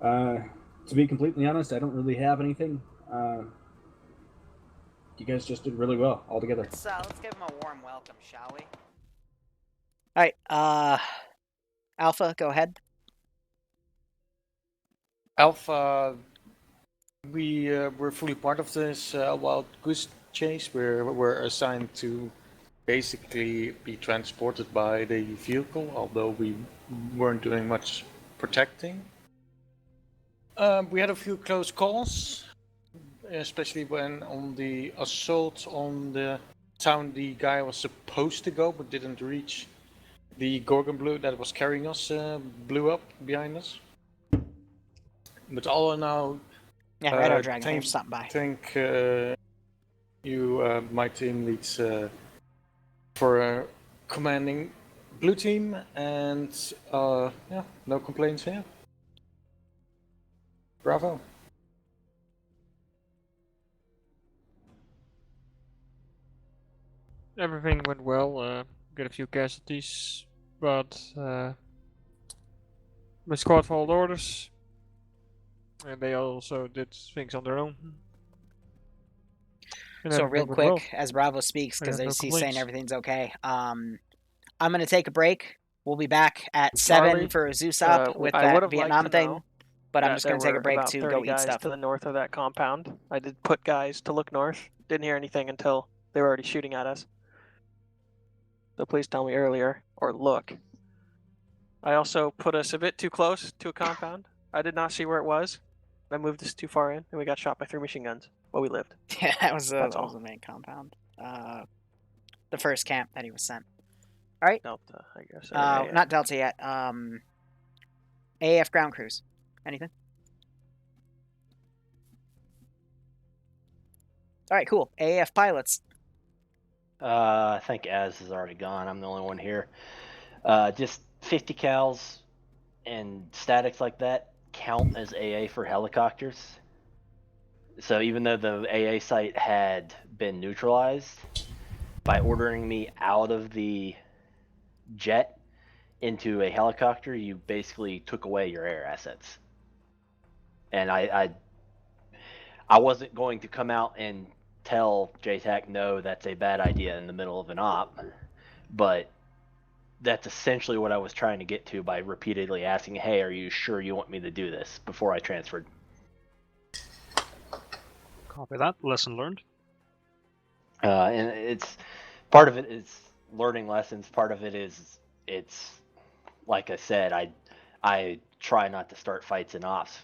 [SPEAKER 10] To be completely honest, I don't really have anything. You guys just did really well all together.
[SPEAKER 1] Let's give him a warm welcome, shall we? All right, Alpha, go ahead.
[SPEAKER 19] Alpha, we were fully part of this wild goose chase. We're assigned to basically be transported by the vehicle, although we weren't doing much protecting. We had a few close calls, especially when on the assault on the town the guy was supposed to go but didn't reach. The Gorgon Blue that was carrying us blew up behind us. But all in all,
[SPEAKER 1] yeah, Radar Dragon, there's something by.
[SPEAKER 19] I think you, my team leads for commanding blue team, and yeah, no complaints here. Bravo.
[SPEAKER 7] Everything went well. Got a few casualties, but my squad followed orders, and they also did things on their own. And
[SPEAKER 1] so real quick,
[SPEAKER 7] well.
[SPEAKER 1] as Bravo speaks, because
[SPEAKER 7] no
[SPEAKER 1] he's saying
[SPEAKER 7] complaints.
[SPEAKER 1] everything's okay. I'm going to take a break. We'll be back at 7
[SPEAKER 22] Charlie,
[SPEAKER 1] for Zusop with
[SPEAKER 22] I would
[SPEAKER 1] that
[SPEAKER 22] have
[SPEAKER 1] Vietnam
[SPEAKER 22] liked to
[SPEAKER 1] thing.
[SPEAKER 22] know
[SPEAKER 1] But I'm
[SPEAKER 22] that
[SPEAKER 1] just going to
[SPEAKER 22] there
[SPEAKER 1] take a
[SPEAKER 22] were
[SPEAKER 1] break
[SPEAKER 22] about
[SPEAKER 1] to
[SPEAKER 22] 30
[SPEAKER 1] go eat
[SPEAKER 22] guys
[SPEAKER 1] stuff.
[SPEAKER 22] to the north of that compound. I did put guys to look north. Didn't hear anything until they were already shooting at us. So please tell me earlier, or look. I also put us a bit too close to a compound. I did not see where it was. I moved us too far in, and we got shot by 3 machine guns while we lived.
[SPEAKER 1] Yeah, that was
[SPEAKER 22] That's all.
[SPEAKER 1] the main compound. The first camp that he was sent. All right.
[SPEAKER 22] Delta, I guess. Yeah.
[SPEAKER 1] Not Delta yet. AF ground crews. Anything? All right, cool. AF pilots.
[SPEAKER 12] I think Az is already gone. I'm the only one here. Just 50 cals and statics like that count as AA for helicopters.
[SPEAKER 5] So even though the AA site had been neutralized, by ordering me out of the jet into a helicopter, you basically took away your air assets. And I wasn't going to come out and tell JTAC, no, that's a bad idea in the middle of an op, but that's essentially what I was trying to get to by repeatedly asking, hey, are you sure you want me to do this, before I transferred.
[SPEAKER 13] Copy that. Lesson learned.
[SPEAKER 5] And it's part of it is learning lessons. Part of it is it's like I said, I try not to start fights in ops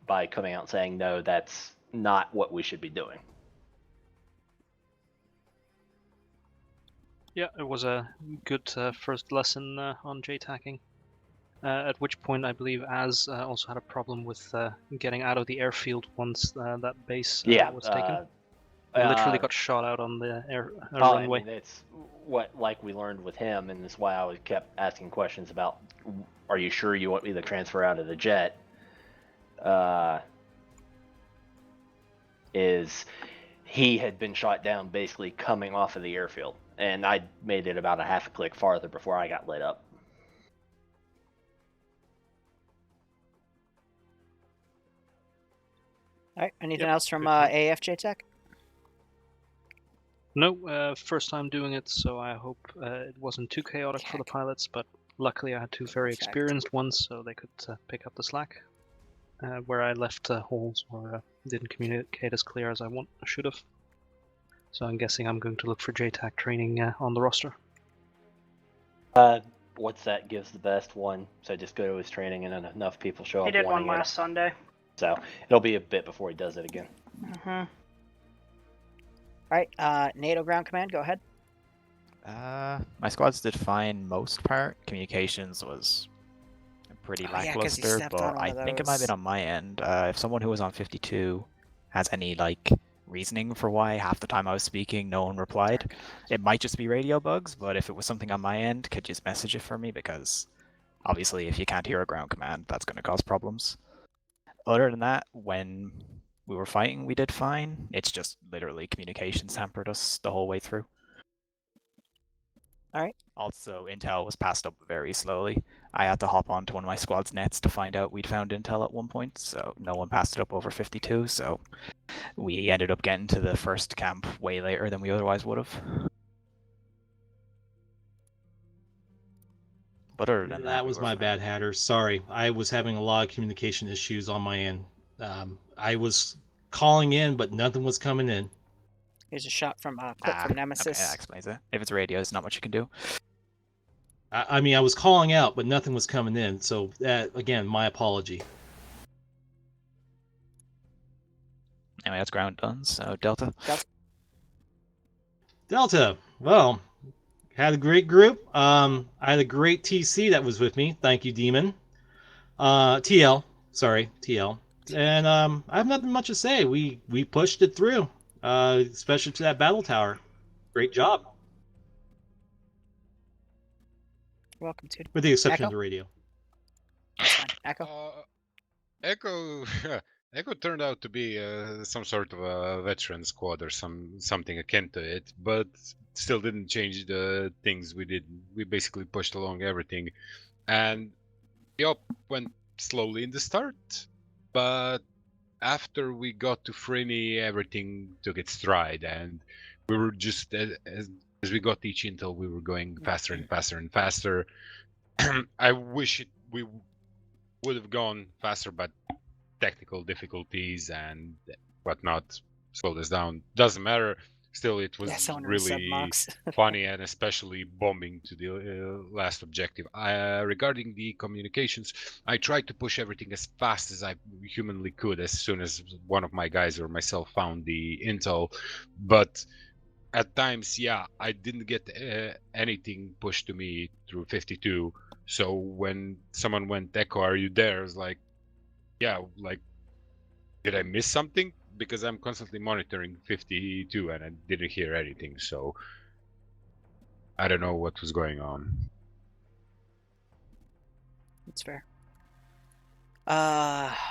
[SPEAKER 5] by coming out and saying, no, that's not what we should be doing.
[SPEAKER 13] Yeah, it was a good first lesson on JTACing. At which point, I believe Az also had a problem with getting out of the airfield once that base was taken. Literally got shot out on the runway.
[SPEAKER 5] I mean, it's what like we learned with him, and that's why I kept asking questions about, are you sure you want me to transfer out of the jet? Is he had been shot down basically coming off of the airfield, and I made it about a half a click farther before I got lit up.
[SPEAKER 1] All right. Anything else from AFJ Tech?
[SPEAKER 13] No, first time doing it, so I hope it wasn't too chaotic for the pilots, but luckily I had two very experienced ones, so they could pick up the slack. Where I left holes or didn't communicate as clear as I should have. So I'm guessing I'm going to look for JTAC training on the roster.
[SPEAKER 5] What's that gives the best one? So just go to his training and then enough people show up.
[SPEAKER 17] He did one
[SPEAKER 5] wanting
[SPEAKER 17] last Sunday.
[SPEAKER 5] So it'll be a bit before he does it again.
[SPEAKER 1] Mm-hmm. All right, NATO Ground Command, go ahead.
[SPEAKER 9] My squads did fine most part. Communications was pretty lackluster, but I think it might have been on my end. If someone who was on 52 has any reasoning for why half the time I was speaking no one replied, it might just be radio bugs, but if it was something on my end, could you just message it for me, because obviously if you can't hear a ground command, that's going to cause problems. Other than that, when we were fighting, we did fine. It's just literally communications hampered us the whole way through.
[SPEAKER 1] All right.
[SPEAKER 9] Also, intel was passed up very slowly. I had to hop onto one of my squad's nets to find out we'd found intel at one point, so no one passed it up over 52, so we ended up getting to the first camp way later than we otherwise would have. But other than
[SPEAKER 23] that was my bad, Hatter. Sorry, I was having a lot of communication issues on my end. I was calling in, but nothing was coming in.
[SPEAKER 1] Here's a shot from clip from Nemesis.
[SPEAKER 9] Okay, that explains it. If it's radio, there's not much you can do.
[SPEAKER 23] I mean, I was calling out, but nothing was coming in. So, again, my apology.
[SPEAKER 9] Anyway, that's ground done. So, Delta.
[SPEAKER 23] Delta. Well, had a great group. I had a great TC that was with me. Thank you, Demon. TL. Sorry, TL. And I have nothing much to say. We pushed it through, especially to that battle tower. Great job.
[SPEAKER 1] You're welcome to.
[SPEAKER 23] With the exception
[SPEAKER 1] Echo?
[SPEAKER 23] of the radio.
[SPEAKER 1] Echo?
[SPEAKER 6] Echo turned out to be some sort of a veteran squad or something akin to it, but still didn't change the things we did. We basically pushed along everything, and the op went slowly in the start, but after we got to Frini, everything took its stride, and we were just as we got each intel, we were going faster and faster and faster. I wish we would have gone faster, but technical difficulties and whatnot slowed us down. Doesn't matter. Still, it was really funny, and especially bombing to the last objective. Regarding the communications, I tried to push everything as fast as I humanly could as soon as one of my guys or myself found the intel, but at times, yeah, I didn't get anything pushed to me through 52. So when someone went, Echo, are you there? I was like, yeah, like, did I miss something? Because I'm constantly monitoring 52 and I didn't hear anything. So I don't know what was going on.
[SPEAKER 1] That's fair.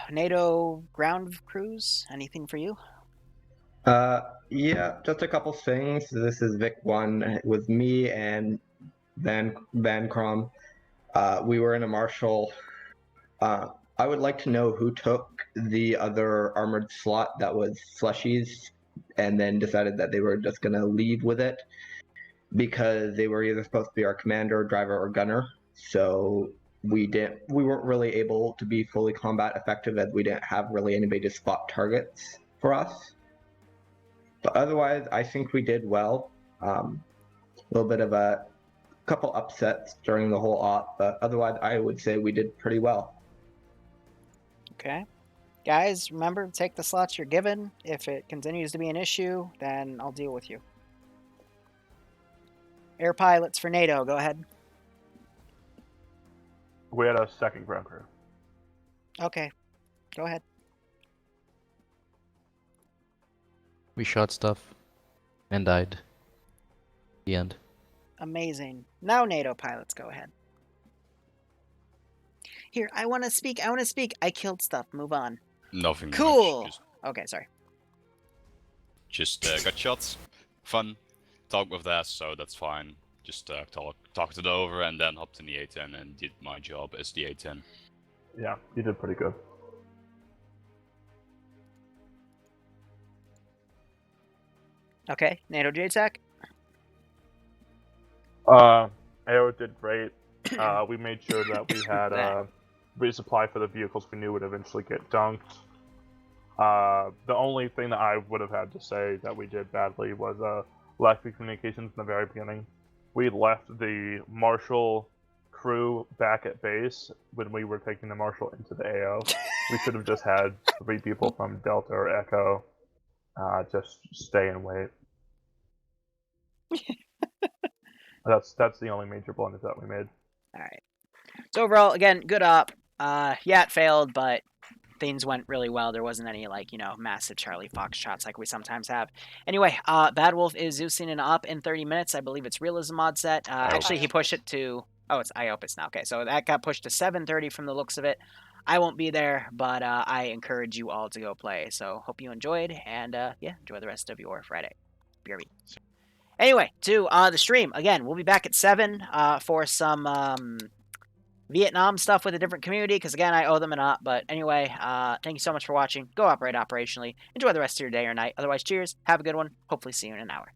[SPEAKER 1] NATO ground crews, anything for you?
[SPEAKER 8] Yeah, just a couple things. This is Vic 1 with me and Van Crom. We were in a marshal. I would like to know who took the other armored slot that was Fleshy's and then decided that they were just going to leave with it because they were either supposed to be our commander, driver, or gunner. So we weren't really able to be fully combat effective as we didn't have really anybody to spot targets for us. But otherwise, I think we did well. A little bit of a couple upsets during the whole op, but otherwise, I would say we did pretty well.
[SPEAKER 1] Okay. Guys, remember, take the slots you're given. If it continues to be an issue, then I'll deal with you. Air pilots for NATO, go ahead.
[SPEAKER 14] We had a second ground crew.
[SPEAKER 1] Okay, go ahead.
[SPEAKER 11] We shot stuff and died. The end.
[SPEAKER 1] Amazing. Now NATO pilots, go ahead. Here, I want to speak. I killed stuff. Move on.
[SPEAKER 15] Nothing.
[SPEAKER 1] Cool.
[SPEAKER 15] Much,
[SPEAKER 1] okay, sorry.
[SPEAKER 15] Just got shots. Fun. Talk with that, so that's fine. Just talked it over and then hopped in the A10 and did my job as the A10.
[SPEAKER 14] Yeah, you did pretty good.
[SPEAKER 1] Okay, NATO JSAC.
[SPEAKER 14] AO did great. We made sure that we had resupply for the vehicles we knew would eventually get dunked. The only thing that I would have had to say that we did badly was lack of communications in the very beginning. We left the Marshal crew back at base when we were taking the Marshal into the AO. We should have just had 3 people from Delta or Echo just stay and wait. That's the only major blunder that we made.
[SPEAKER 1] All right. So overall, again, good op. Yeah, it failed, but things went really well. There wasn't any, like, massive Charlie Fox shots like we sometimes have. Anyway, Bad Wolf is Zeusing an op in 30 minutes. I believe it's Realism mod set. Actually, he pushed it to... Oh, it's IOPIS now. Okay, so that got pushed to 7:30 from the looks of it. I won't be there, but I encourage you all to go play. So hope you enjoyed, and yeah, enjoy the rest of your Friday. BRB. Anyway, to the stream. Again, we'll be back at 7 for some... Vietnam stuff with a different community, because again, I owe them an op. But anyway, thank you so much for watching. Go operate operationally. Enjoy the rest of your day or night. Otherwise, cheers. Have a good one. Hopefully see you in an hour.